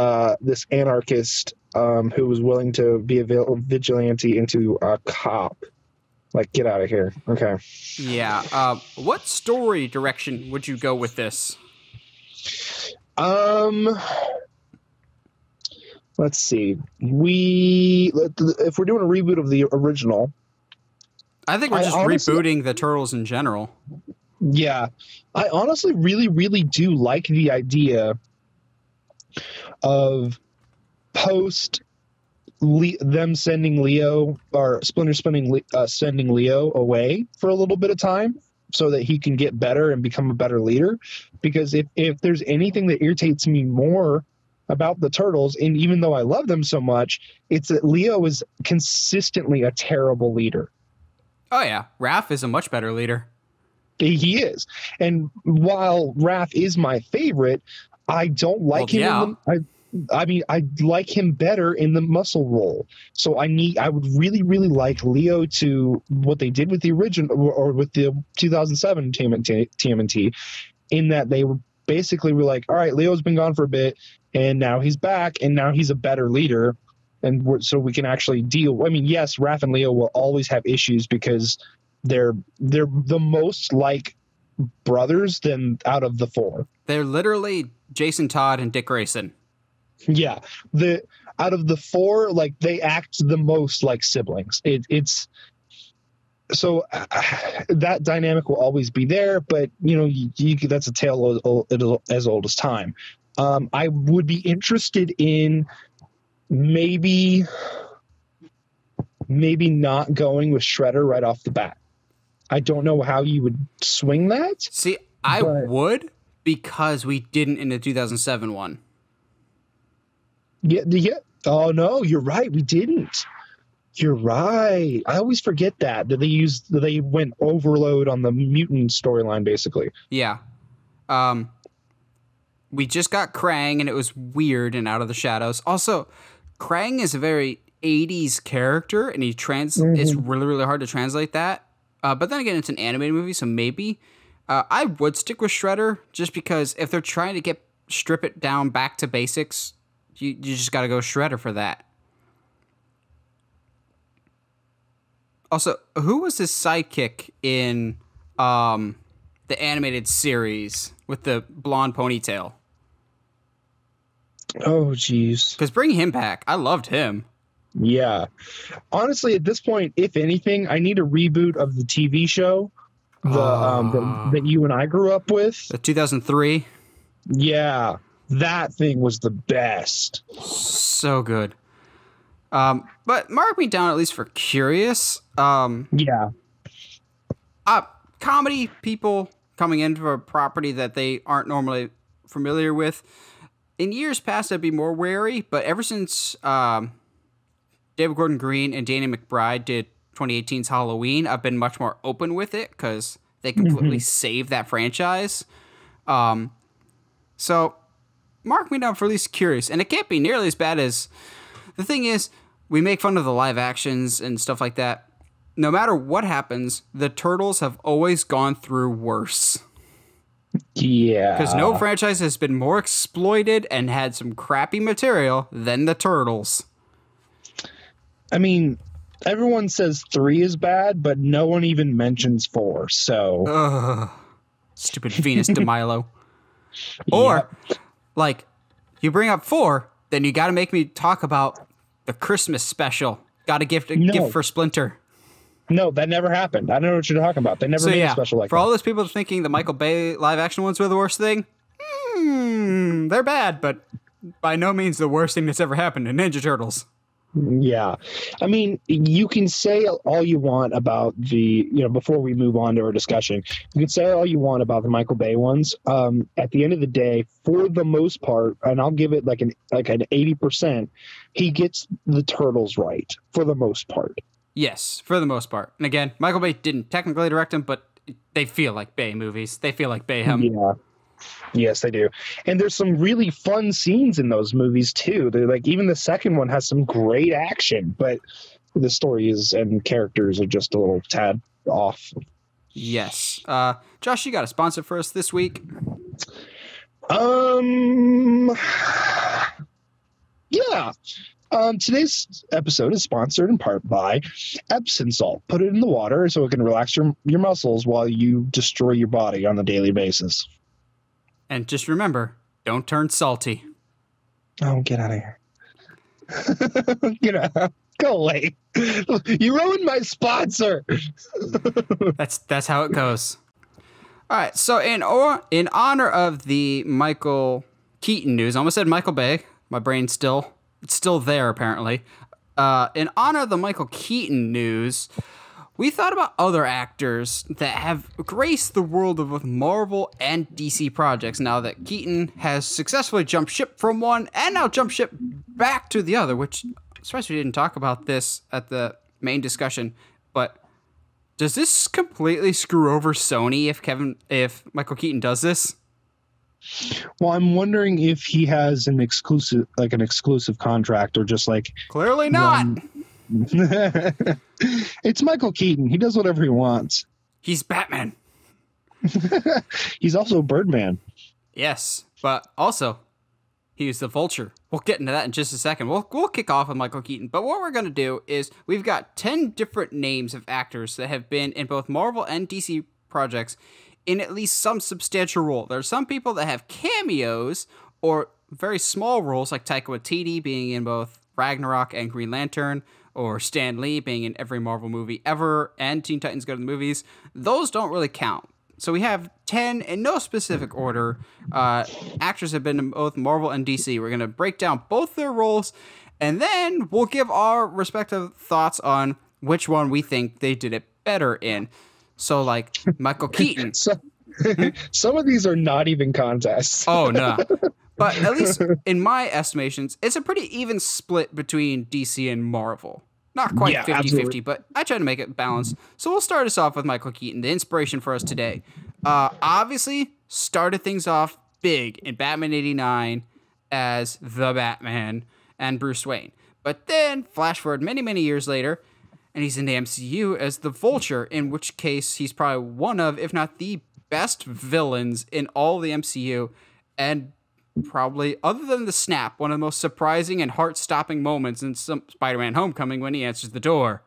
anarchist who was willing to be a vigilante into a cop. Like, get out of here. Okay. Yeah. What story direction would you go with this? Let's see. If we're doing a reboot of the original, I think we're just rebooting the Turtles in general. Yeah. I honestly really, really do like the idea of them sending Leo, or Splinter sending Leo away for a little bit of time so that he can get better and become a better leader. Because if there's anything that irritates me more about the Turtles, and even though I love them so much, it's that Leo is consistently a terrible leader. Oh yeah, Raph is a much better leader. He is. And while Raph is my favorite, I don't like him. Yeah. I like him better in the muscle role. So I would really, really like Leo to what they did with the original or with the 2007 TMNT, in that they were basically like, all right, Leo's been gone for a bit and now he's back and now he's a better leader. And so we can actually deal. I mean, yes, Raph and Leo will always have issues because they're the most like brothers than out of the four. They're literally Jason Todd and Dick Grayson. Yeah, out of the four, like they act the most like siblings. It's so that dynamic will always be there, but that's a tale as old as time. I would be interested in maybe not going with Shredder right off the bat. I don't know how you would swing that. See, I would, because we didn't in the 2007 one. Yeah. Oh no, you're right. We didn't. You're right. I always forget that they went overload on the mutant storyline, basically. Yeah. We just got Krang, and it was weird and out of the shadows. Also, Krang is a very 80s character, and it's really, really hard to translate that. But then again, it's an animated movie, so maybe. I would stick with Shredder, just because if they're trying to strip it down back to basics, you just got to go Shredder for that. Also, who was his sidekick in the animated series with the blonde ponytail? Oh, jeez. Because bring him back. I loved him. Yeah. Honestly, at this point, if anything, I need a reboot of the TV show that you and I grew up with. The 2003? Yeah. That thing was the best. So good. But mark me down at least for curious. Yeah. Comedy people coming into a property that they aren't normally familiar with. In years past, I'd be more wary, but ever since David Gordon Green and Danny McBride did 2018's Halloween, I've been much more open with it because they completely saved that franchise. So mark me down for at least curious. And it can't be nearly as bad as... The thing is, we make fun of the live actions and stuff like that. No matter what happens, the Turtles have always gone through worse. Yeah. Because no franchise has been more exploited and had some crappy material than the Turtles. I mean, everyone says 3 is bad, but no one even mentions 4, so... Ugh. Stupid Venus de Milo. Or, like, you bring up 4, then you gotta make me talk about the Christmas special. Gotta gift for Splinter. No, that never happened. I don't know what you're talking about. They never made a special like that. For all those people thinking the Michael Bay live-action ones were the worst thing, they're bad, but by no means the worst thing that's ever happened to Ninja Turtles. Yeah. I mean, you can say all you want about before we move on to our discussion, you can say all you want about the Michael Bay ones. At the end of the day, for the most part, and I'll give it like an 80%, he gets the Turtles right for the most part. Yes, for the most part. And again, Michael Bay didn't technically direct them, but they feel like Bay movies. They feel like Bayhem. Yeah. Yes, they do. And there's some really fun scenes in those movies too. They're like, even the second one has some great action, but the stories and characters are just a little tad off. Yes. Josh, you got a sponsor for us this week? Yeah. Today's episode is sponsored in part by Epsom salt. Put it in the water so it can relax your muscles while you destroy your body on a daily basis. And just remember, don't turn salty. Oh, get out of here. Go away. You ruined my sponsor. That's how it goes. All right, so in honor of the Michael Keaton news, I almost said Michael Bay. My brain's still there, apparently. In honor of the Michael Keaton news, we thought about other actors that have graced the world of both Marvel and DC projects now that Keaton has successfully jumped ship from one and now jumped ship back to the other, which I'm surprised we didn't talk about this at the main discussion, but does this completely screw over Sony if Michael Keaton does this? Well, I'm wondering if he has an exclusive contract or just like clearly not. It's Michael Keaton. He does whatever he wants. He's Batman. He's also Birdman. Yes, but also he was the Vulture. We'll get into that in just a second. We'll kick off with Michael Keaton. But what we're going to do is we've got 10 different names of actors that have been in both Marvel and DC projects in at least some substantial role. There are some people that have cameos or very small roles, like Taika Waititi being in both Ragnarok and Green Lantern, or Stan Lee being in every Marvel movie ever, and Teen Titans Go to the Movies. Those don't really count. So we have 10, in no specific order, actors have been in both Marvel and DC. We're going to break down both their roles, and then we'll give our respective thoughts on which one we think they did it better in. So, like, Michael Keaton. Some of these are not even contests. Oh, no. But at least in my estimations, it's a pretty even split between DC and Marvel. Not quite 50-50, but I try to make it balanced. So we'll start us off with Michael Keaton, the inspiration for us today. Obviously, started things off big in Batman 89 as the Batman and Bruce Wayne. But then, flash forward many, many years later, and he's in the MCU as the Vulture, in which case he's probably one of, if not the best villains in all the MCU, and probably, other than the snap, one of the most surprising and heart-stopping moments in some Spider-Man Homecoming when he answers the door.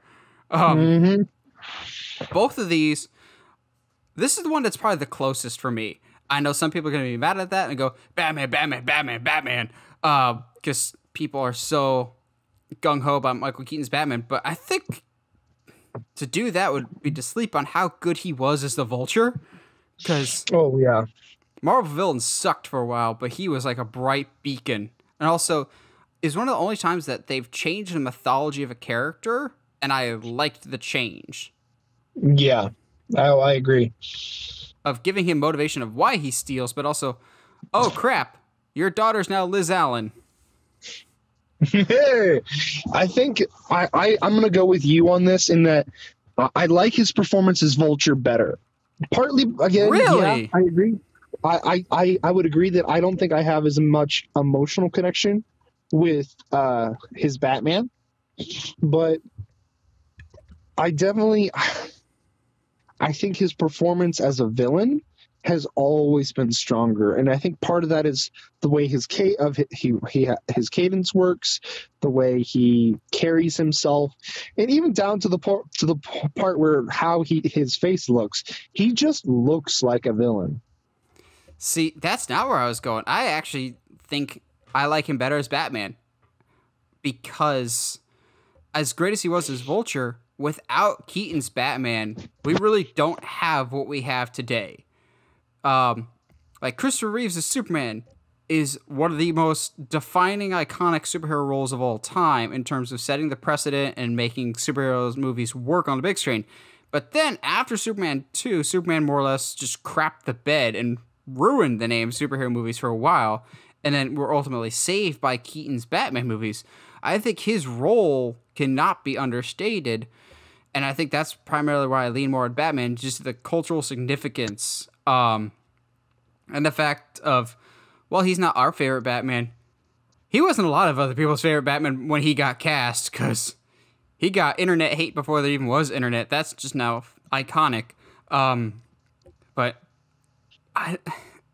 Both of these, this is the one that's probably the closest for me. I know some people are going to be mad at that and go, Batman, Batman, Batman, Batman, because people are so gung-ho about Michael Keaton's Batman, but I think to do that would be to sleep on how good he was as the Vulture, because oh yeah, Marvel villains sucked for a while, but he was like a bright beacon. And also, is one of the only times that they've changed the mythology of a character, and I liked the change. Yeah, I agree. Of giving him motivation of why he steals, but also, oh crap, your daughter's now Liz Allen. I think I'm going to go with you on this in that I like his performance as Vulture better. Partly, again, really? Yeah, I agree. I would agree that I don't think I have as much emotional connection with his Batman, but I think his performance as a villain has always been stronger, and I think part of that is the way his cadence works, the way he carries himself, and even down to the part where how his face looks. He just looks like a villain. See, that's not where I was going. I actually think I like him better as Batman, because as great as he was as Vulture, without Keaton's Batman, we really don't have what we have today. Like Christopher Reeves as Superman is one of the most defining, iconic superhero roles of all time in terms of setting the precedent and making superheroes movies work on the big screen. But then after Superman 2, Superman more or less just crapped the bed and ruined the name superhero movies for a while, and then were ultimately saved by Keaton's Batman movies. I think his role cannot be understated, And I think that's primarily why I lean more on Batman, just the cultural significance. And the fact of, well, he's not our favorite Batman. He wasn't a lot of other people's favorite Batman when he got cast, because he got internet hate before there even was internet. That's just now iconic. But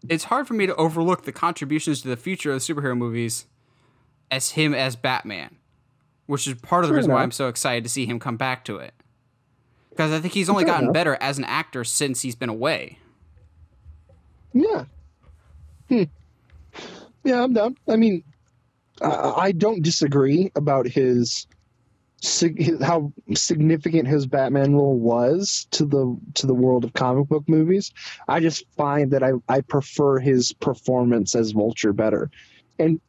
it's hard for me to overlook the contributions to the future of the superhero movies as him as Batman, which is part of the reason why I'm so excited to see him come back to it. Because I think he's only gotten better as an actor since he's been away. Yeah. Yeah, I'm down. I mean, I don't disagree about how significant his Batman role was to the world of comic book movies. I just find that I prefer his performance as Vulture better, and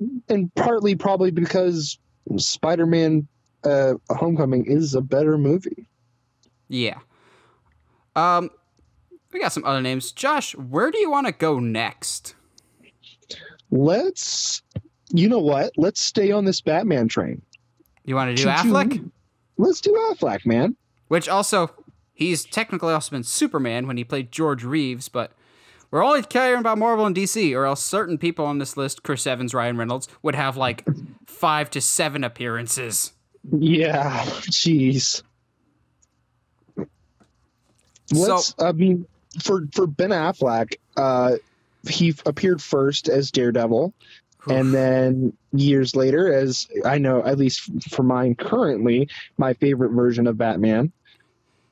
partly probably because Spider-Man Homecoming is a better movie. Yeah. We got some other names. Josh, where do you want to go next? You know what? Let's stay on this Batman train. You want to do Affleck? Let's do Affleck, man. Which also, he's technically also been Superman when he played George Reeves, but we're only caring about Marvel and DC, or else certain people on this list, Chris Evans, Ryan Reynolds, would have like 5 to 7 appearances. Yeah, jeez. For Ben Affleck, he appeared first as Daredevil, and then years later as, I know, at least for mine currently, my favorite version of Batman.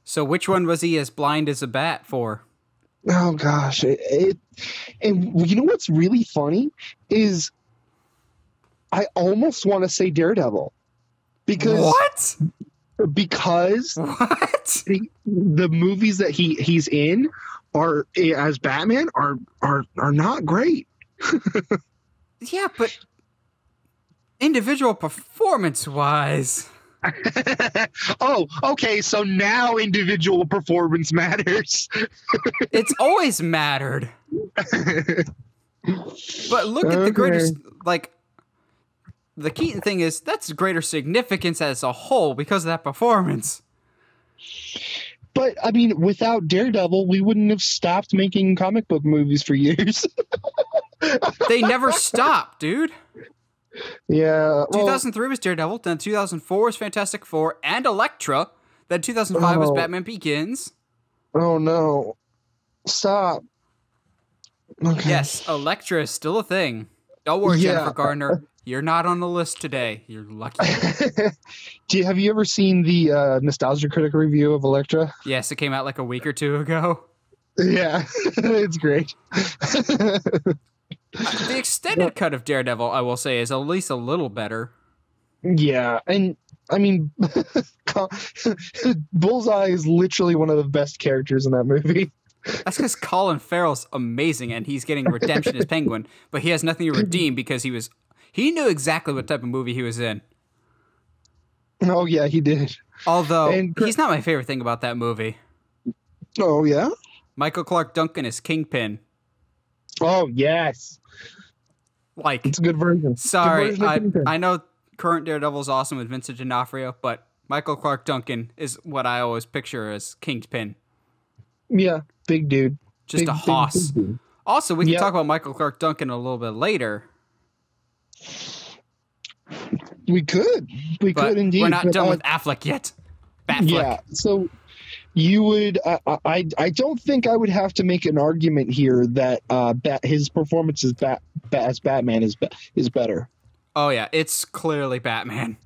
So which one was he as blind as a bat for? Oh, gosh. And you know what's really funny is I almost want to say Daredevil. Because what? The movies that he's in are as Batman are not great. Yeah, but individual performance-wise. Oh, okay, so now individual performance matters. It's always mattered. But look at the greatest, like, the Keaton thing is, that's greater significance as a whole because of that performance. But, I mean, without Daredevil, we wouldn't have stopped making comic book movies for years. They never stopped, dude. Yeah. 2003 was Daredevil, then 2004 was Fantastic Four and Elektra, then 2005 was Batman Begins. Oh, no. Stop. Okay. Yes, Elektra is still a thing. Don't worry, Jennifer Garner. You're not on the list today. You're lucky. Have you ever seen the Nostalgia Critic review of Elektra? Yes, it came out like a week or two ago. Yeah, it's great. The extended cut of Daredevil, I will say, is at least a little better. Yeah, and I mean, Bullseye is literally one of the best characters in that movie. That's because Colin Farrell's amazing, and he's getting redemption as Penguin, but he has nothing to redeem because he knew exactly what type of movie he was in. Oh, yeah, he did. Although, he's not my favorite thing about that movie. Oh, yeah? Michael Clarke Duncan is Kingpin. Oh, yes. Like, it's a good version. Sorry, I know current Daredevil is awesome with Vincent D'Onofrio, but Michael Clarke Duncan is what I always picture as Kingpin. Yeah, big dude. Just a hoss. Big also, we can talk about Michael Clarke Duncan a little bit later. We could. We could indeed. We're not done with Affleck yet. Batfleck. Yeah, so you would... I don't think I would have to make an argument here that his performance as Batman is better. Oh, yeah. It's clearly Batman.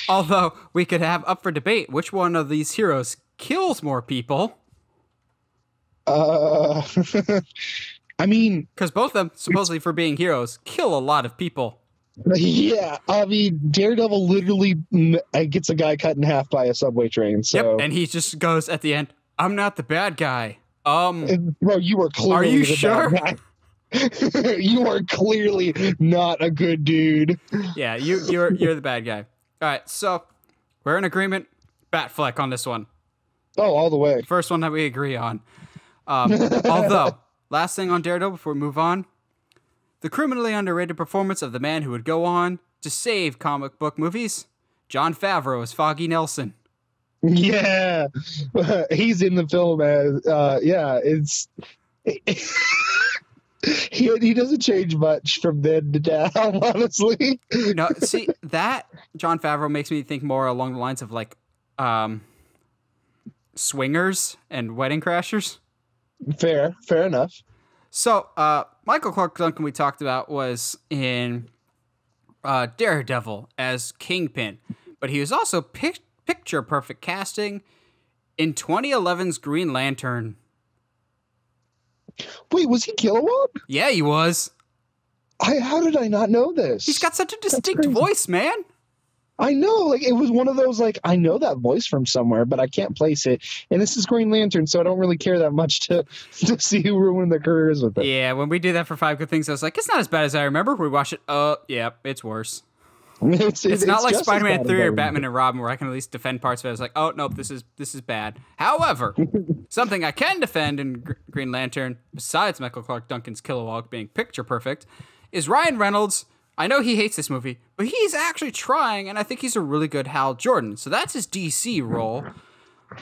Although, we could have up for debate which one of these heroes kills more people. I mean... Because both of them, supposedly for being heroes, kill a lot of people. Yeah, I mean, Daredevil literally gets a guy cut in half by a subway train. So. Yep, and he just goes at the end, I'm not the bad guy. Bro, you are clearly are you sure? Bad guy. You are clearly not a good dude. Yeah, you're the bad guy. All right, so we're in agreement. Batfleck on this one. Oh, all the way. First one that we agree on. Although, last thing on Daredevil before we move on. The criminally underrated performance of the man who would go on to save comic book movies, Jon Favreau as Foggy Nelson. Yeah, he's in the film as it's he doesn't change much from then to now, honestly. No, see, that Jon Favreau makes me think more along the lines of like Swingers and Wedding Crashers. Fair enough. So Michael Clarke Duncan we talked about was in Daredevil as Kingpin, but he was also picture perfect casting in 2011's Green Lantern. Wait, was he Kilowog? Yeah, he was. How did I not know this? He's got such a distinct voice, man. I know, like, it was one of those, like, I know that voice from somewhere, but I can't place it. And this is Green Lantern, so I don't really care that much to see who ruined their careers with it. Yeah, when we did that for 5 Good Things, I was like, it's not as bad as I remember. We watched it. Oh, yeah, it's worse. It's not like Spider-Man 3 or Batman and Robin where I can at least defend parts of it. I was like, oh, nope, this is bad. However, something I can defend in Green Lantern, besides Michael Clarke Duncan's Kilowog being picture perfect, is Ryan Reynolds. I know he hates this movie, but he's actually trying, and I think he's a really good Hal Jordan. So that's his DC role.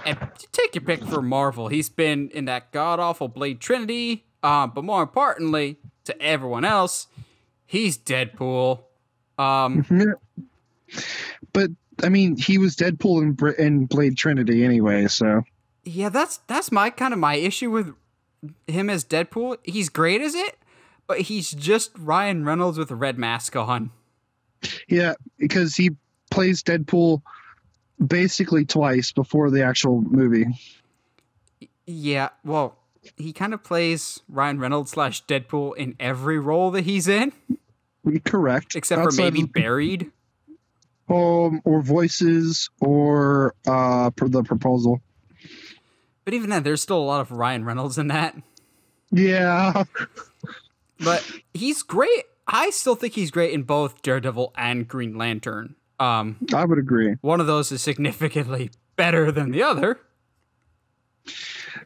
And take your pick for Marvel. He's been in that god-awful Blade Trinity, but more importantly, to everyone else, he's Deadpool. But I mean, he was Deadpool in Blade Trinity anyway, so yeah, that's my issue with him as Deadpool. He's great as it, but he's just Ryan Reynolds with a red mask on. Yeah, because he plays Deadpool basically twice before the actual movie. Yeah, well, he kind of plays Ryan Reynolds / Deadpool in every role that he's in. Correct. Except for maybe Buried. Or Voices, or The Proposal. But even then, there's still a lot of Ryan Reynolds in that. Yeah. But he's great. I still think he's great in both Daredevil and Green Lantern. I would agree. One of those is significantly better than the other.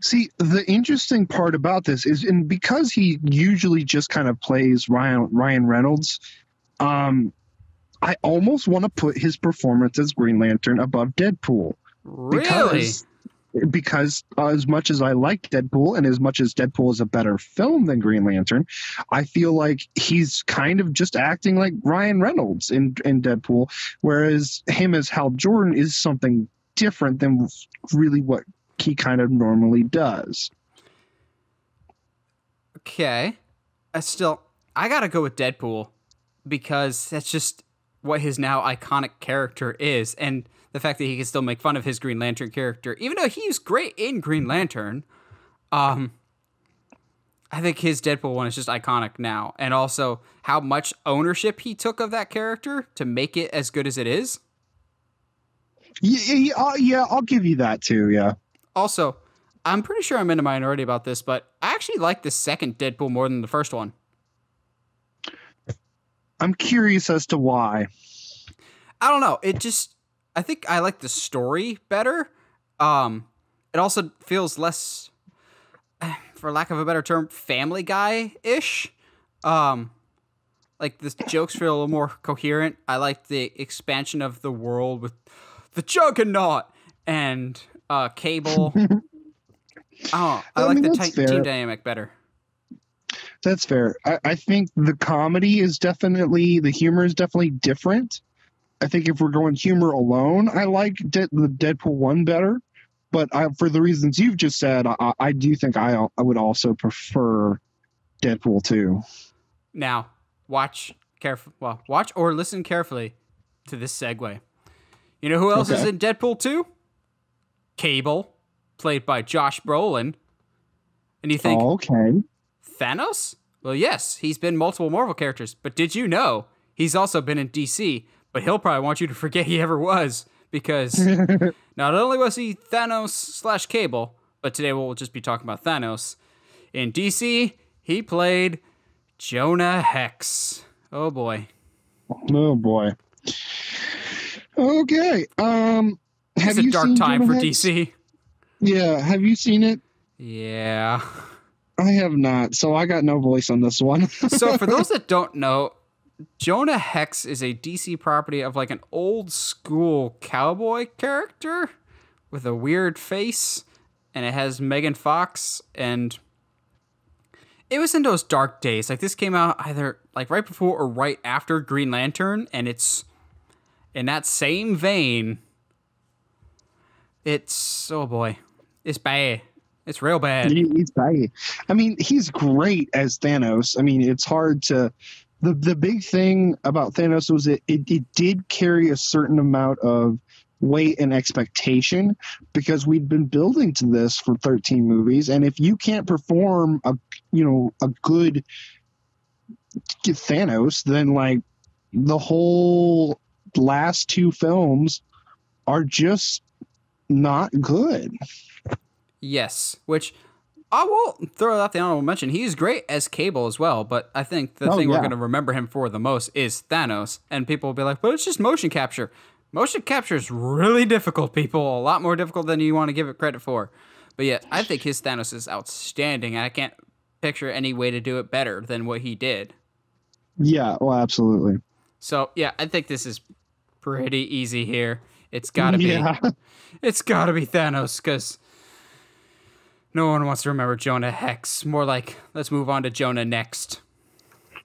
See, the interesting part about this is, and because he usually just kind of plays Ryan Reynolds, I almost want to put his performance as Green Lantern above Deadpool. Really? Because as much as I like Deadpool, and as much as Deadpool is a better film than Green Lantern, I feel like he's kind of just acting like Ryan Reynolds in Deadpool, whereas him as Hal Jordan is something different than really what he kind of normally does. Okay. I gotta go with Deadpool because that's just what his now iconic character is, and the fact that he can still make fun of his Green Lantern character, even though he's great in Green Lantern. I think his Deadpool one is just iconic now, and also how much ownership he took of that character to make it as good as it is. Yeah, I'll give you that too, yeah. Also, I'm pretty sure I'm in a minority about this, but I actually like the second Deadpool more than the first one. I'm curious as to why. I don't know. I think I like the story better. It also feels less, for lack of a better term, Family Guy-ish. Like the jokes feel a little more coherent. I like the expansion of the world with the Juggernaut and Cable. I like the team dynamic better. That's fair. I think the comedy is the humor is definitely different. I think if we're going humor alone, I like the Deadpool 1 better. But for the reasons you've just said, I do think I would also prefer Deadpool 2. Now, watch or listen carefully to this segue. You know who else is in Deadpool 2? Cable, played by Josh Brolin. And you think, Thanos? Well, yes, he's been multiple Marvel characters, but did you know he's also been in DC? But he'll probably want you to forget he ever was, because not only was he Thanos / Cable, but today we'll just be talking about Thanos. In DC, he played Jonah Hex. Oh boy. Okay. It's a dark time for DC. Yeah, have you seen it? Yeah. I have not, so I got no voice on this one. So for those that don't know, Jonah Hex is a DC property of like an old school cowboy character with a weird face, and it has Megan Fox, and it was in those dark days. Like, this came out either like right before or right after Green Lantern, and it's in that same vein. It's, oh boy, it's bad. It's real bad. He's bad. I mean, he's great as Thanos. I mean, it's hard to. The big thing about Thanos was it did carry a certain amount of weight and expectation because we'd been building to this for 13 movies, and if you can't perform a good Thanos, then like the whole last two films are just not good. Yes, which I will throw out the honorable mention. He's great as Cable as well, but I think the thing we're going to remember him for the most is Thanos, and people will be like, but it's just motion capture. Motion capture is really difficult, people. A lot more difficult than you want to give it credit for. But yeah, I think his Thanos is outstanding. I can't picture any way to do it better than what he did. Yeah, well, absolutely. So yeah, I think this is pretty easy here. It's gotta be. It's gotta be Thanos, because no one wants to remember Jonah Hex. More like, let's move on to Jonah next.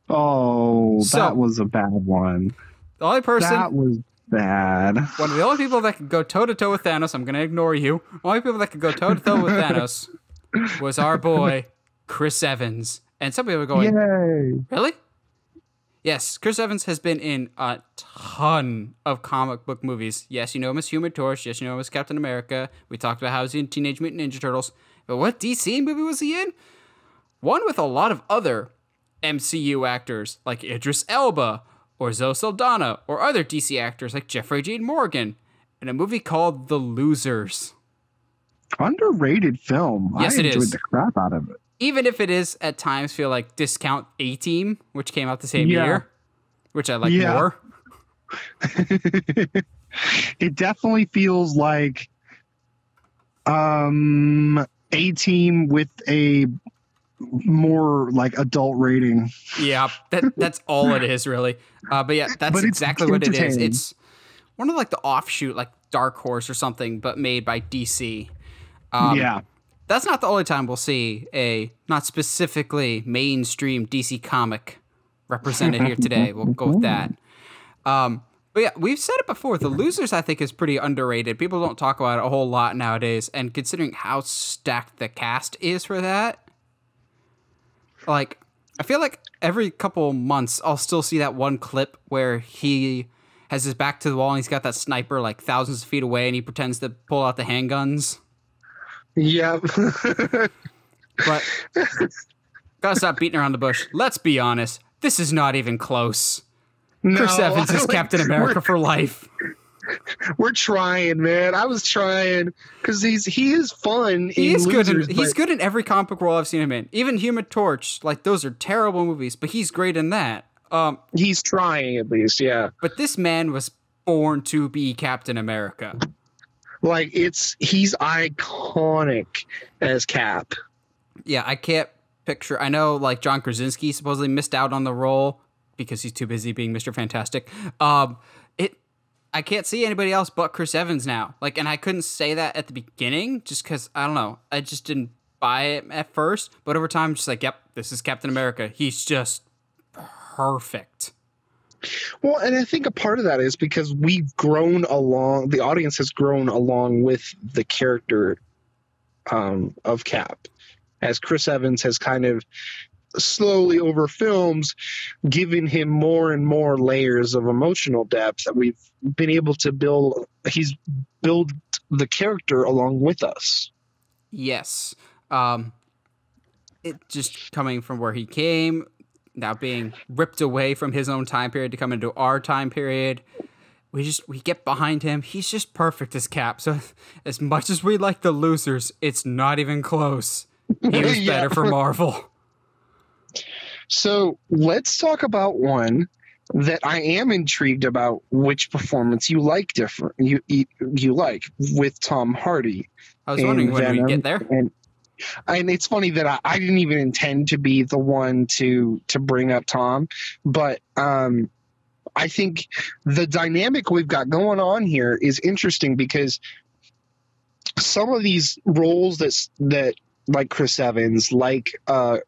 Oh, that was a bad one. The only person that was bad. One of the only people that could go toe-to-toe with Thanos, I'm going to ignore you. The only people that could go toe-to-toe with Thanos was our boy, Chris Evans. And some people are going, yay. Really? Yes, Chris Evans has been in a ton of comic book movies. Yes, you know him as Human Torch. Yes, you know him as Captain America. We talked about how he's in Teenage Mutant Ninja Turtles. But what DC movie was he in? One with a lot of other MCU actors, like Idris Elba, or Zoe Saldana, or other DC actors like Jeffrey Dean Morgan, in a movie called The Losers. Underrated film. Yes, I enjoyed the crap out of it. Even if it is at times feel like discount A-Team, which came out the same year, which I like more. It definitely feels like A-Team with a more like adult rating. Yeah, that's all it is, really. But yeah, that's exactly what it is. It's one of like the offshoot, like Dark Horse or something, but made by DC. That's not the only time we'll see a not specifically mainstream DC comic represented here today. We'll go with that. But yeah, we've said it before. The Losers, I think, is pretty underrated. People don't talk about it a whole lot nowadays. And considering how stacked the cast is for that, like, I feel like every couple months I'll still see that one clip where he has his back to the wall and he's got that sniper like thousands of feet away and he pretends to pull out the handguns. Yeah. But gotta stop beating around the bush. Let's be honest. This is not even close. No, Chris Evans is Captain America for life. We're trying, man. I was trying because he is fun. He's good in every comic book role I've seen him in. Even Human Torch, like those are terrible movies, but he's great in that. He's trying at least, yeah. But this man was born to be Captain America. Like he's iconic as Cap. Yeah, I can't picture. I know like John Krasinski supposedly missed out on the role because he's too busy being Mr. Fantastic. I can't see anybody else but Chris Evans now. Like, and I couldn't say that at the beginning just because, I don't know, I just didn't buy it at first. But over time, just like, yep, this is Captain America. He's just perfect. Well, and I think a part of that is because we've grown along, the audience has grown along with the character of Cap. As Chris Evans has kind of slowly over films given him more and more layers of emotional depth that we've been able to build. He's built the character along with us. Yes. It just coming from where he came, now being ripped away from his own time period to come into our time period. We get behind him. He's just perfect as Cap. So as much as we like The Losers, it's not even close. He was better for Marvel. So let's talk about one that I am intrigued about, which performance you like you like with Tom Hardy. I was wondering when we get there. And it's funny that I didn't even intend to be the one to bring up Tom, but I think the dynamic we've got going on here is interesting because some of these roles that like Chris Evans, like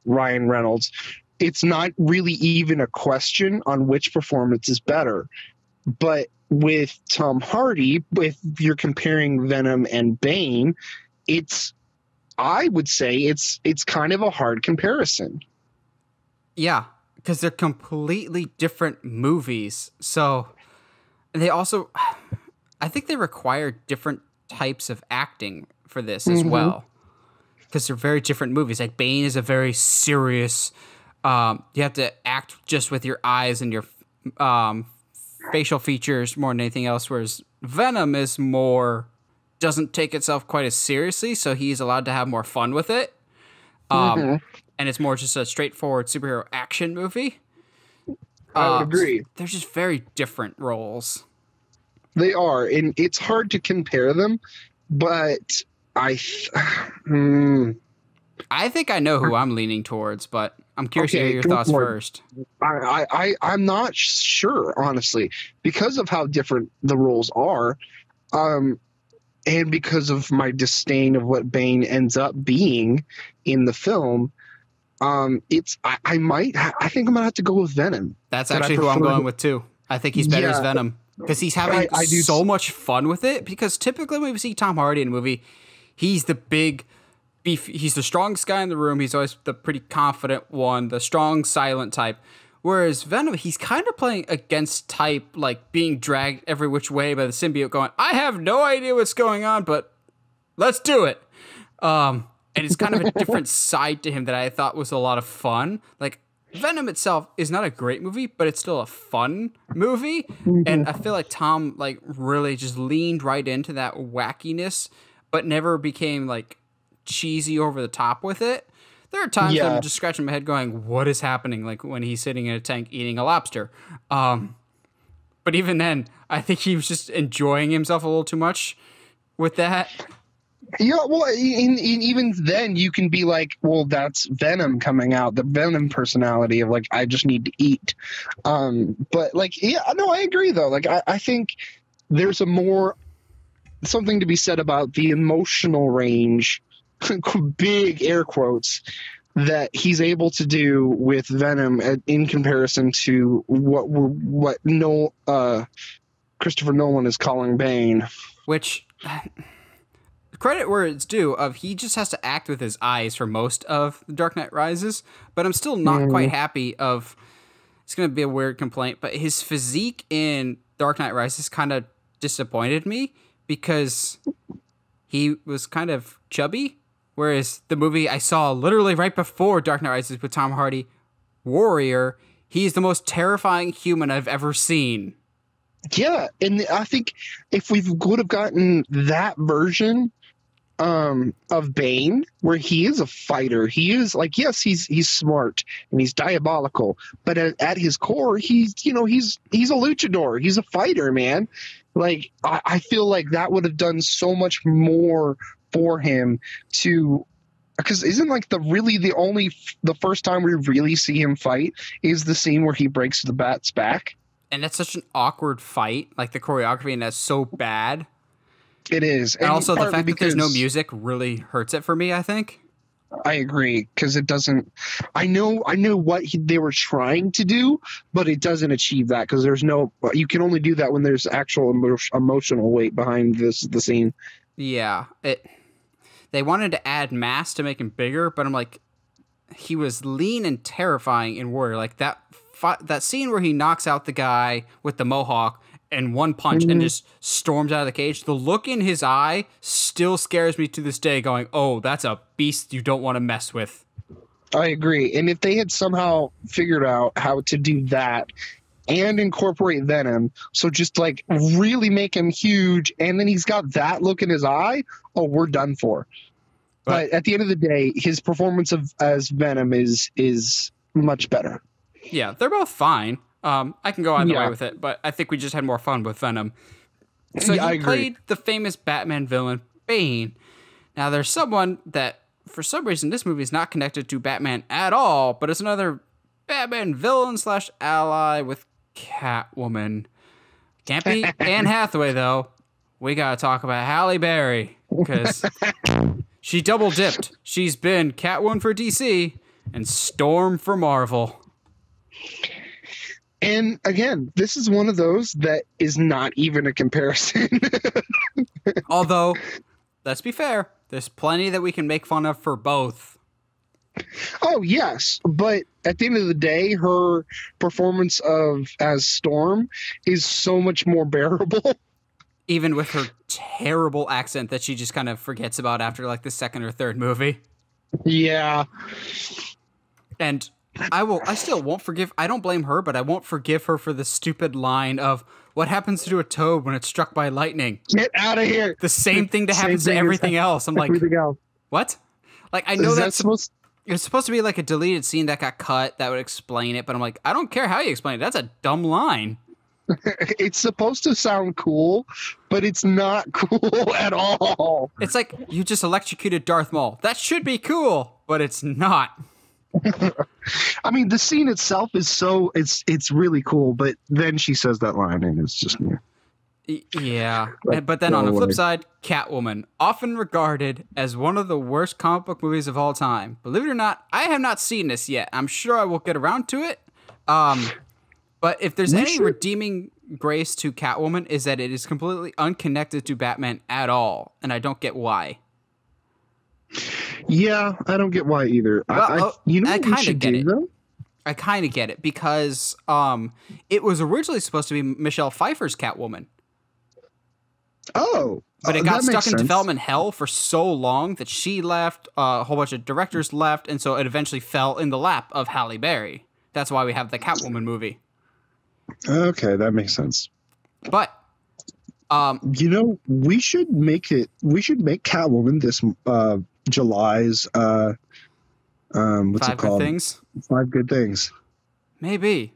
Ryan Reynolds, it's not really even a question on which performance is better. But with Tom Hardy, if you're comparing Venom and Bane, I would say it's kind of a hard comparison. Yeah, because they're completely different movies. So they also, I think they require different types of acting for this as well. Because they're very different movies. Like Bane is a very serious, you have to act just with your eyes and your facial features more than anything else. Whereas Venom is more, doesn't take itself quite as seriously. So he's allowed to have more fun with it. And it's more just a straightforward superhero action movie. I would agree. They're just very different roles. They are, and it's hard to compare them, but I think I know who I'm leaning towards, but I'm curious to hear your thoughts first. I'm not sure, honestly, because of how different the roles are, and because of my disdain of what Bane ends up being in the film. I think I'm gonna have to go with Venom. That's actually who I'm going with too. I think he's better as Venom because he's having so much fun with it. Because typically when we see Tom Hardy in a movie, he's the big beef. He's the strongest guy in the room. He's always the pretty confident one, the strong, silent type. Whereas Venom, he's kind of playing against type, like being dragged every which way by the symbiote going, I have no idea what's going on, but let's do it. And it's kind of a different side to him that I thought was a lot of fun. Like, Venom itself is not a great movie, but it's still a fun movie. And I feel like Tom, like, really just leaned right into that wackiness, but never became, like, cheesy over the top with it. There are times that I'm just scratching my head going, what is happening? Like, when he's sitting in a tank eating a lobster. But even then, I think he was just enjoying himself a little too much with that. Yeah, well, even then, you can be like, well, that's Venom coming out, the Venom personality of, like, I just need to eat. But, like, yeah, no, I agree, though. Like, I think there's something to be said about the emotional range, big air quotes, that he's able to do with Venom in comparison to what Christopher Nolan is calling Bane. Which... credit where it's due of he just has to act with his eyes for most of The Dark Knight Rises, but I'm still not quite happy of, it's going to be a weird complaint, but his physique in Dark Knight Rises kind of disappointed me because he was kind of chubby, whereas the movie I saw literally right before Dark Knight Rises with Tom Hardy, Warrior, he's the most terrifying human I've ever seen. Yeah, and I think if we would have gotten that version of Bane, where he is a fighter, he is like, yes, he's smart and he's diabolical, but at his core, he's a luchador, he's a fighter, man. Like, I feel like that would have done so much more for him because isn't like the first time we really see him fight is the scene where he breaks the bat's back. And that's such an awkward fight. Like, the choreography, and that's so bad. It is. And also the fact that there's no music really hurts it for me, I think. I agree, because it doesn't... I know what they were trying to do, but it doesn't achieve that, because there's no... You can only do that when there's actual emotional weight behind the scene. Yeah. They wanted to add mass to make him bigger, but I'm like... He was lean and terrifying in Warrior. Like, that scene where he knocks out the guy with the mohawk and one punch and just storms out of the cage, the look in his eye still scares me to this day, going, oh, that's a beast you don't want to mess with. I agree. And if they had somehow figured out how to do that and incorporate Venom, so just like really make him huge, and then he's got that look in his eye, oh, we're done for. But at the end of the day, his performance as Venom is much better. Yeah, they're both fine. I can go either way with it, but I think we just had more fun with Venom. So he played the famous Batman villain, Bane. Now, there's someone that, for some reason, this movie is not connected to Batman at all, but it's another Batman villain / ally with Catwoman. Can't be Anne Hathaway, though. We gotta talk about Halle Berry. because she double dipped. She's been Catwoman for DC and Storm for Marvel. And again, this is one of those that is not even a comparison. Although, let's be fair, there's plenty that we can make fun of for both. Oh, yes. But at the end of the day, her performance as Storm is so much more bearable. Even with her terrible accent that she just kind of forgets about after like the second or third movie. Yeah. And I still won't forgive, I don't blame her, but I won't forgive her for the stupid line of, what happens to a toad when it's struck by lightning? Get out of here. The same thing that happens to everything else. I'm like, what? Like, I know it's supposed to be like a deleted scene that got cut that would explain it, but I'm like, I don't care how you explain it. That's a dumb line. It's supposed to sound cool, but it's not cool at all. It's like, you just electrocuted Darth Maul. That should be cool, but it's not. I mean, the scene itself is it's really cool, but then she says that line and it's just me. Yeah, but then on the flip side, Catwoman, often regarded as one of the worst comic book movies of all time. Believe it or not, I have not seen this yet. I'm sure I will get around to it. But if there's any redeeming grace to Catwoman, is that it is completely unconnected to Batman at all, and I don't get why. Yeah, I don't get why either. Well, I kind of get it. I kind of get it because it was originally supposed to be Michelle Pfeiffer's Catwoman. Oh, but it got stuck in development hell for so long that she left, a whole bunch of directors left, and so it eventually fell in the lap of Halle Berry. That's why we have the Catwoman movie. Okay, that makes sense. But we should make Catwoman this July's what's 5 it called? Good Things? 5 Good Things. Maybe.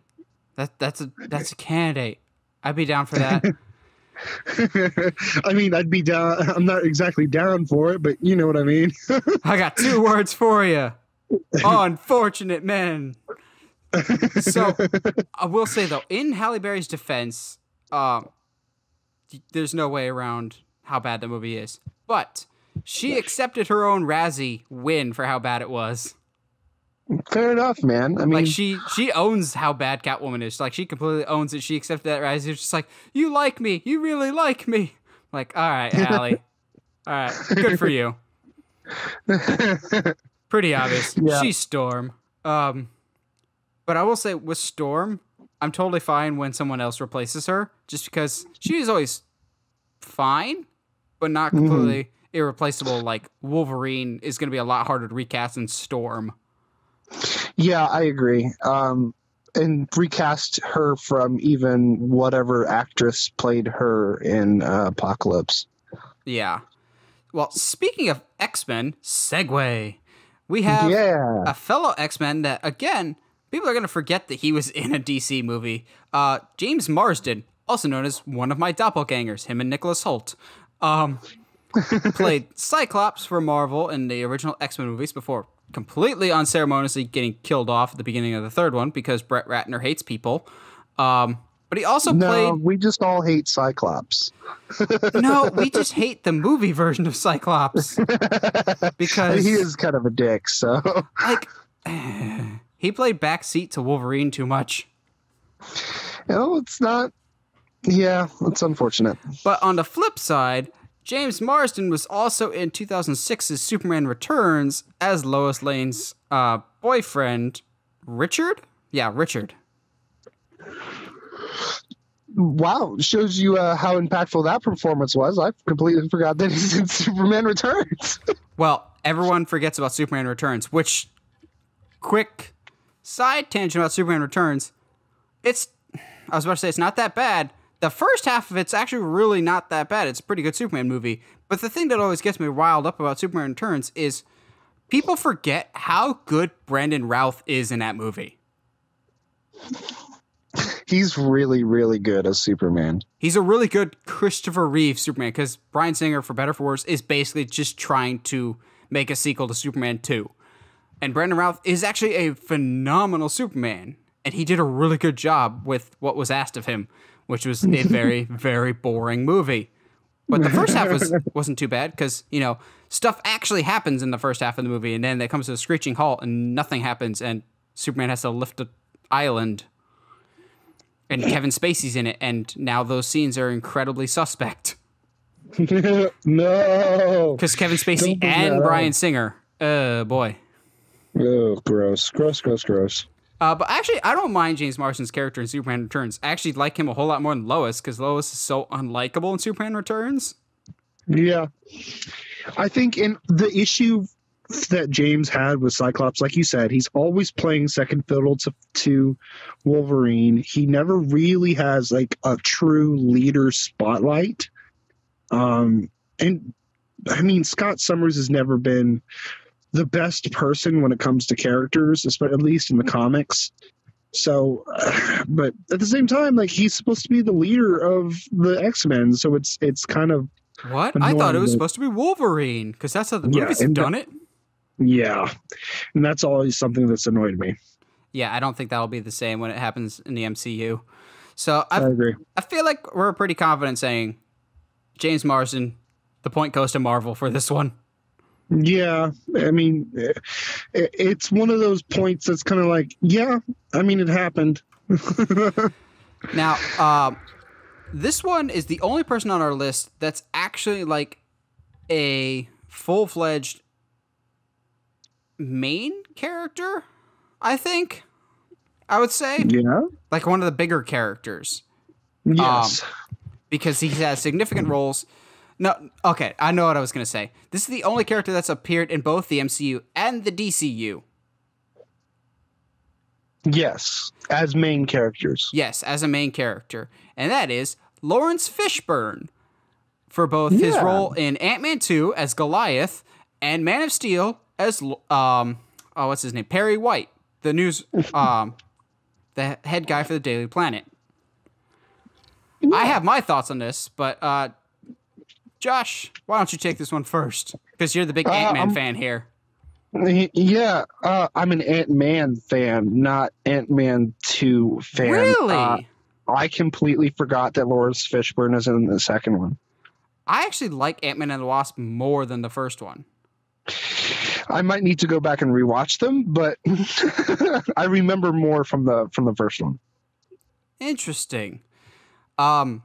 That's a candidate. I'd be down for that. I mean, I'd be down. I'm not exactly down for it, but you know what I mean. I got 2 words for you. Unfortunate men. So, I will say, though, in Halle Berry's defense, there's no way around how bad the movie is. But she accepted her own Razzie win for how bad it was. Fair enough, man. I mean, like she owns how bad Catwoman is. Like, she completely owns it. She accepted that Razzie. It's just like, you like me. You really like me. Like, all right, Halle. All right, good for you. Pretty obvious. Yeah. She's Storm. But I will say, with Storm, I'm totally fine when someone else replaces her, just because she is always fine, but not completely irreplaceable. Like, Wolverine is going to be a lot harder to recast than Storm. Yeah, I agree. And recast her from even whatever actress played her in Apocalypse. Yeah. Well, speaking of X-Men, segue. We have a fellow X-Men that, again, people are going to forget that he was in a DC movie. James Marsden, also known as one of my doppelgangers, him and Nicholas Hoult, played Cyclops for Marvel in the original X-Men movies before completely unceremoniously getting killed off at the beginning of the third one because Brett Ratner hates people. But he also played... No, we just all hate Cyclops. No, we just hate the movie version of Cyclops. Because... he is kind of a dick, so... Like... He played backseat to Wolverine too much. No, it's not. Yeah, it's unfortunate. But on the flip side, James Marsden was also in 2006's Superman Returns as Lois Lane's boyfriend, Richard? Yeah, Richard. Wow, shows you how impactful that performance was. I completely forgot that he's in Superman Returns. Well, everyone forgets about Superman Returns, which, quick side tangent about Superman Returns, I was about to say it's not that bad. The first half of it's actually really not that bad. It's a pretty good Superman movie. But the thing that always gets me riled up about Superman Returns is people forget how good Brandon Routh is in that movie. He's really, really good as Superman. He's a really good Christopher Reeve Superman, because Bryan Singer, for better or for worse, is basically just trying to make a sequel to Superman 2. And Brandon Routh is actually a phenomenal Superman, and he did a really good job with what was asked of him, which was a very, very boring movie. But the first half wasn't too bad because, you know, stuff actually happens in the first half of the movie, and then it comes to a screeching halt and nothing happens, and Superman has to lift an island, and Kevin Spacey's in it, and now those scenes are incredibly suspect. No! Because Kevin Spacey and Bryan Singer. Boy. Oh, gross. But actually, I don't mind James Marsden's character in Superman Returns. I actually like him a whole lot more than Lois, because Lois is so unlikable in Superman Returns. Yeah. I think in the issue that James had with Cyclops, like you said, he's always playing second fiddle to Wolverine. He never really has like a true leader spotlight. And I mean, Scott Summers has never been the best person when it comes to characters, at least in the comics. So, but at the same time, like, he's supposed to be the leader of the X-Men, so it's kind of what? I thought it was supposed to be Wolverine, because that's how the movies have done it. Yeah, and that's always something that's annoyed me. Yeah, I don't think that'll be the same when it happens in the MCU. So I agree. I feel like we're pretty confident saying James Marsden, the point goes to Marvel for this one. Yeah, I mean, it's one of those points that's kind of like, yeah, I mean, it happened. Now, this one is the only person on our list that's actually like a full-fledged main character, I think. I would say. Yeah. Like one of the bigger characters. Yes. Because he has significant roles. No, okay, I know what I was going to say. This is the only character that's appeared in both the MCU and the DCU. Yes, as main characters. Yes, as a main character. And that is Laurence Fishburne for both his role in Ant-Man 2 as Goliath and Man of Steel as, what's his name? Perry White, the the head guy for the Daily Planet. Yeah. I have my thoughts on this, but Josh, why don't you take this one first? Because you're the big Ant-Man fan here. Yeah, I'm an Ant-Man fan, not Ant-Man 2 fan. Really? I completely forgot that Laurence Fishburne is in the second one. I actually like Ant-Man and the Wasp more than the first one. I might need to go back and rewatch them, but I remember more from the first one. Interesting. I'm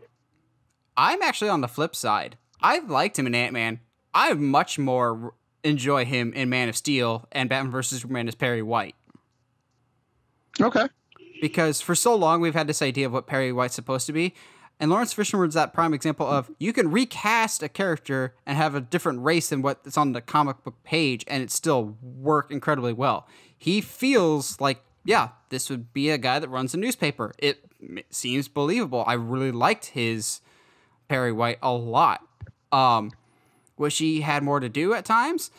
actually on the flip side. I liked him in Ant-Man. I much more enjoy him in Man of Steel and Batman vs. Superman as Perry White. Okay. Because for so long we've had this idea of what Perry White's supposed to be, and Laurence Fishburne's that prime example of you can recast a character and have a different race than what's on the comic book page and it still work incredibly well. He feels like, yeah, this would be a guy that runs a newspaper. It seems believable. I really liked his Perry White a lot. Wish he had more to do at times.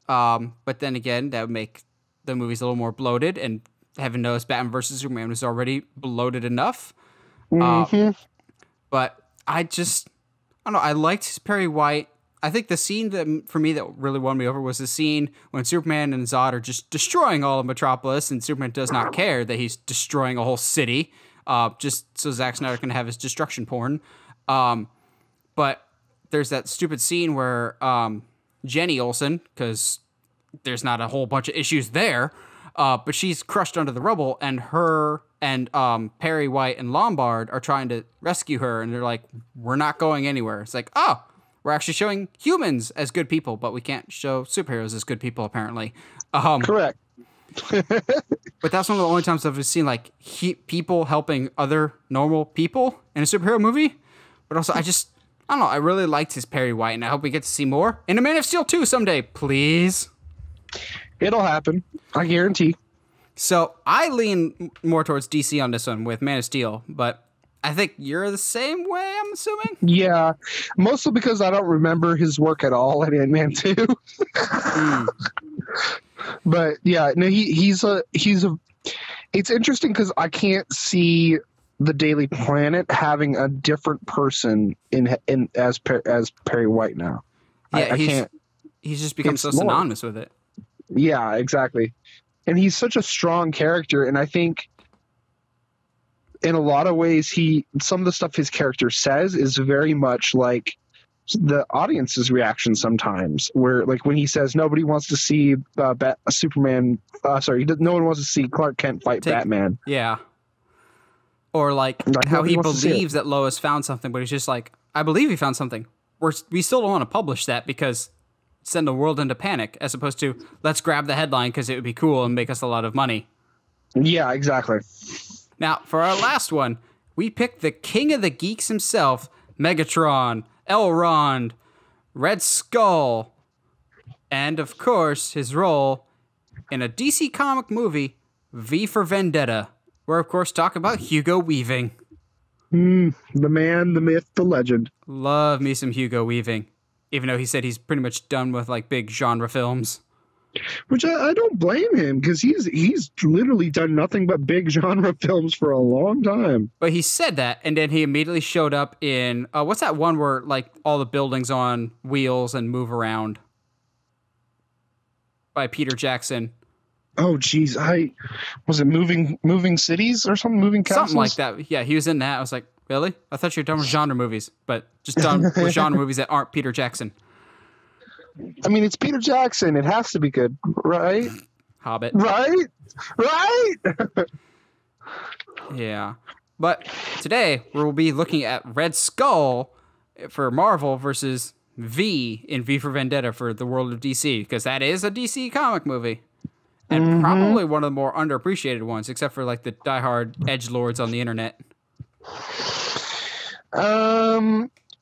But then again, that would make the movies a little more bloated, and heaven knows Batman vs. Superman was already bloated enough. But I don't know. I liked Perry White. I think the scene that for me that really won me over was the scene when Superman and Zod are just destroying all of Metropolis, and Superman does not care that he's destroying a whole city, just so Zack Snyder can have his destruction porn. But there's that stupid scene where Jenny Olsen, because there's not a whole bunch of issues there, but she's crushed under the rubble, and her and Perry White and Lombard are trying to rescue her, and they're like, we're not going anywhere. It's like, oh, we're actually showing humans as good people, but we can't show superheroes as good people, apparently. Correct. But that's one of the only times I've seen like people helping other normal people in a superhero movie. But also, I don't know, I really liked his Perry White, and I hope we get to see more in a Man of Steel 2 someday, please. It'll happen. I guarantee. So I lean more towards DC on this one with Man of Steel, but I think you're the same way, I'm assuming? Yeah, mostly because I don't remember his work at all in Ant-Man 2. But yeah, no, he's a. It's interesting because I can't see the Daily Planet having a different person as Perry White now. Yeah, I can't. He's just become so synonymous with it. Yeah, exactly. And he's such a strong character, and I think in a lot of ways some of the stuff his character says is very much like the audience's reaction sometimes, where like when he says nobody wants to see Superman. No one wants to see Clark Kent fight Batman. Yeah. Or like how he believes that Lois found something, but he's just like, I believe he found something. We still don't want to publish that because send the world into panic, as opposed to let's grab the headline because it would be cool and make us a lot of money. Yeah, exactly. Now, for our last one, we picked the king of the geeks himself, Megatron, Elrond, Red Skull, and, of course, his role in a DC comic movie, V for Vendetta. We're, of course, talking about Hugo Weaving. The man, the myth, the legend. Love me some Hugo Weaving, even though he said he's pretty much done with, like, big genre films. Which I don't blame him, because he's literally done nothing but big genre films for a long time. But he said that, and then he immediately showed up in what's that one where like all the buildings on wheels and move around? By Peter Jackson. Oh, geez, was it moving cities or something? Moving castles? Something like that. Yeah, he was in that. I was like, really? I thought you were done with genre movies, but just done with genre movies that aren't Peter Jackson. I mean, it's Peter Jackson. It has to be good, right? Hobbit. Right? Yeah. But today, we'll be looking at Red Skull for Marvel versus V in V for Vendetta for the world of DC, because that is a DC comic movie. And probably one of the more underappreciated ones, except for like the diehard edgelords on the internet.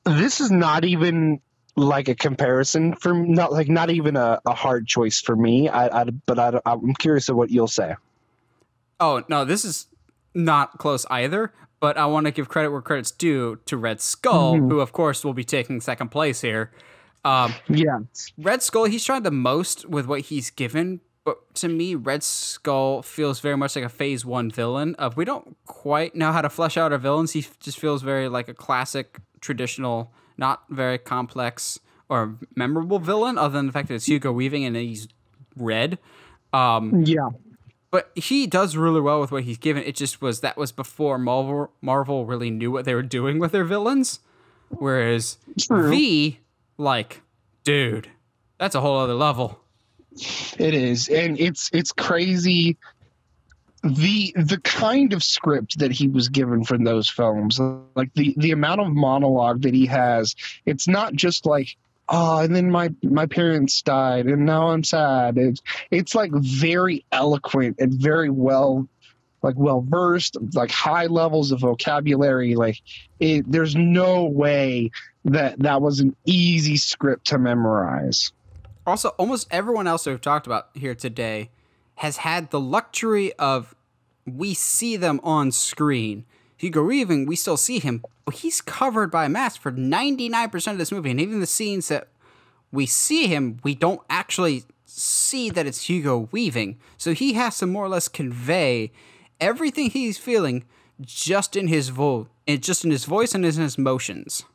This is not even like a comparison for not even a hard choice for me. I'm curious of what you'll say. Oh no, this is not close either. But I want to give credit where credit's due to Red Skull, who of course will be taking second place here. Yeah, Red Skull, he's tried the most with what he's given. But to me, Red Skull feels very much like a Phase 1 villain. We don't quite know how to flesh out our villains. He just feels very like a classic, traditional, not very complex or memorable villain, other than the fact that it's Hugo Weaving and he's red. Yeah. But he does really well with what he's given. It just was before Marvel really knew what they were doing with their villains. Whereas V, like, dude, that's a whole other level. It is, and it's crazy. The kind of script that he was given for those films, like the amount of monologue that he has, it's not just like, oh, and then my parents died and now I'm sad. It's like very eloquent and very well versed, like high levels of vocabulary. Like there's no way that was an easy script to memorize. Also, almost everyone else we've talked about here today has had the luxury of we see them on screen. Hugo Weaving, we still see him, but he's covered by a mask for 99% of this movie. And even the scenes that we see him, we don't actually see that it's Hugo Weaving. So he has to more or less convey everything he's feeling just in his voice and in his motions.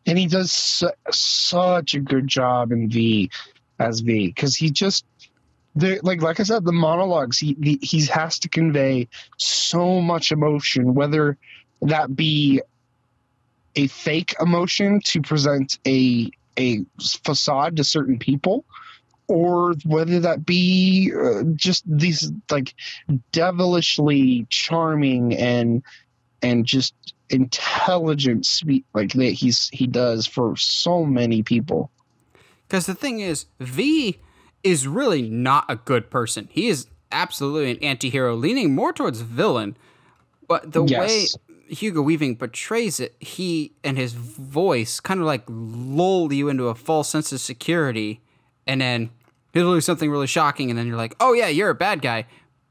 And he does such a good job in V, because he just, like I said, the monologues, he has to convey so much emotion, whether that be a fake emotion to present a facade to certain people, or whether that be just these like devilishly charming and just intelligent speak like that he does for so many people. Because the thing is, V is really not a good person. He is absolutely an anti-hero, leaning more towards villain. But the way Hugo Weaving portrays it, he and his voice kind of like lull you into a false sense of security, and then he'll do something really shocking, and then you're like, oh yeah, you're a bad guy,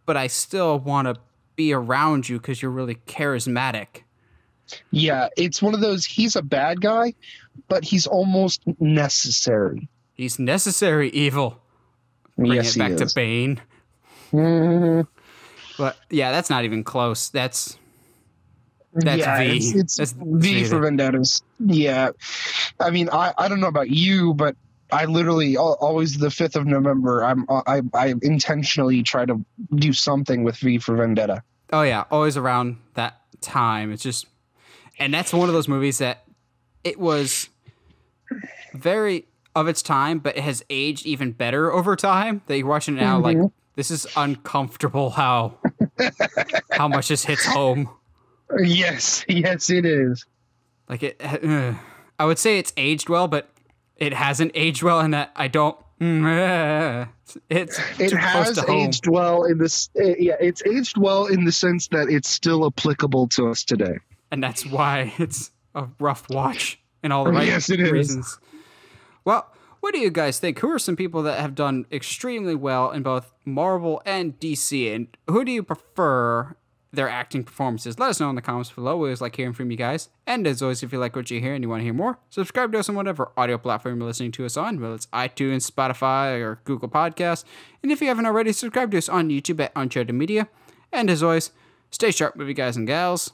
but I still want to be around you because you're really charismatic. Yeah, it's one of those, he's a bad guy, but he's almost necessary. He's necessary evil. Bring it back to Bane. Mm-hmm. But yeah, that's not even close. That's V. It's V for Vendettas. Yeah. I mean, I don't know about you, but I literally always the 5th of November, I intentionally try to do something with V for Vendetta. Oh yeah, always around that time. It's just, and that's one of those movies that it was very of its time, but it has aged even better over time. That you're watching it now, like, this is uncomfortable how much this hits home. Yes, it is. Like, I would say it's aged well, but it hasn't aged well in that I don't. It's It too close has to home. aged well in this. It's aged well in the sense that it's still applicable to us today. And that's why it's a rough watch in all the right Yes, it is. reasons. Well, what do you guys think? Who are some people that have done extremely well in both Marvel and DC? And who do you prefer their acting performances? Let us know in the comments below. We always like hearing from you guys. And as always, if you like what you hear and you want to hear more, subscribe to us on whatever audio platform you're listening to us on, whether it's iTunes, Spotify, or Google Podcasts. And if you haven't already, subscribe to us on YouTube at Uncharted Media. And as always, stay sharp, movie guys and gals.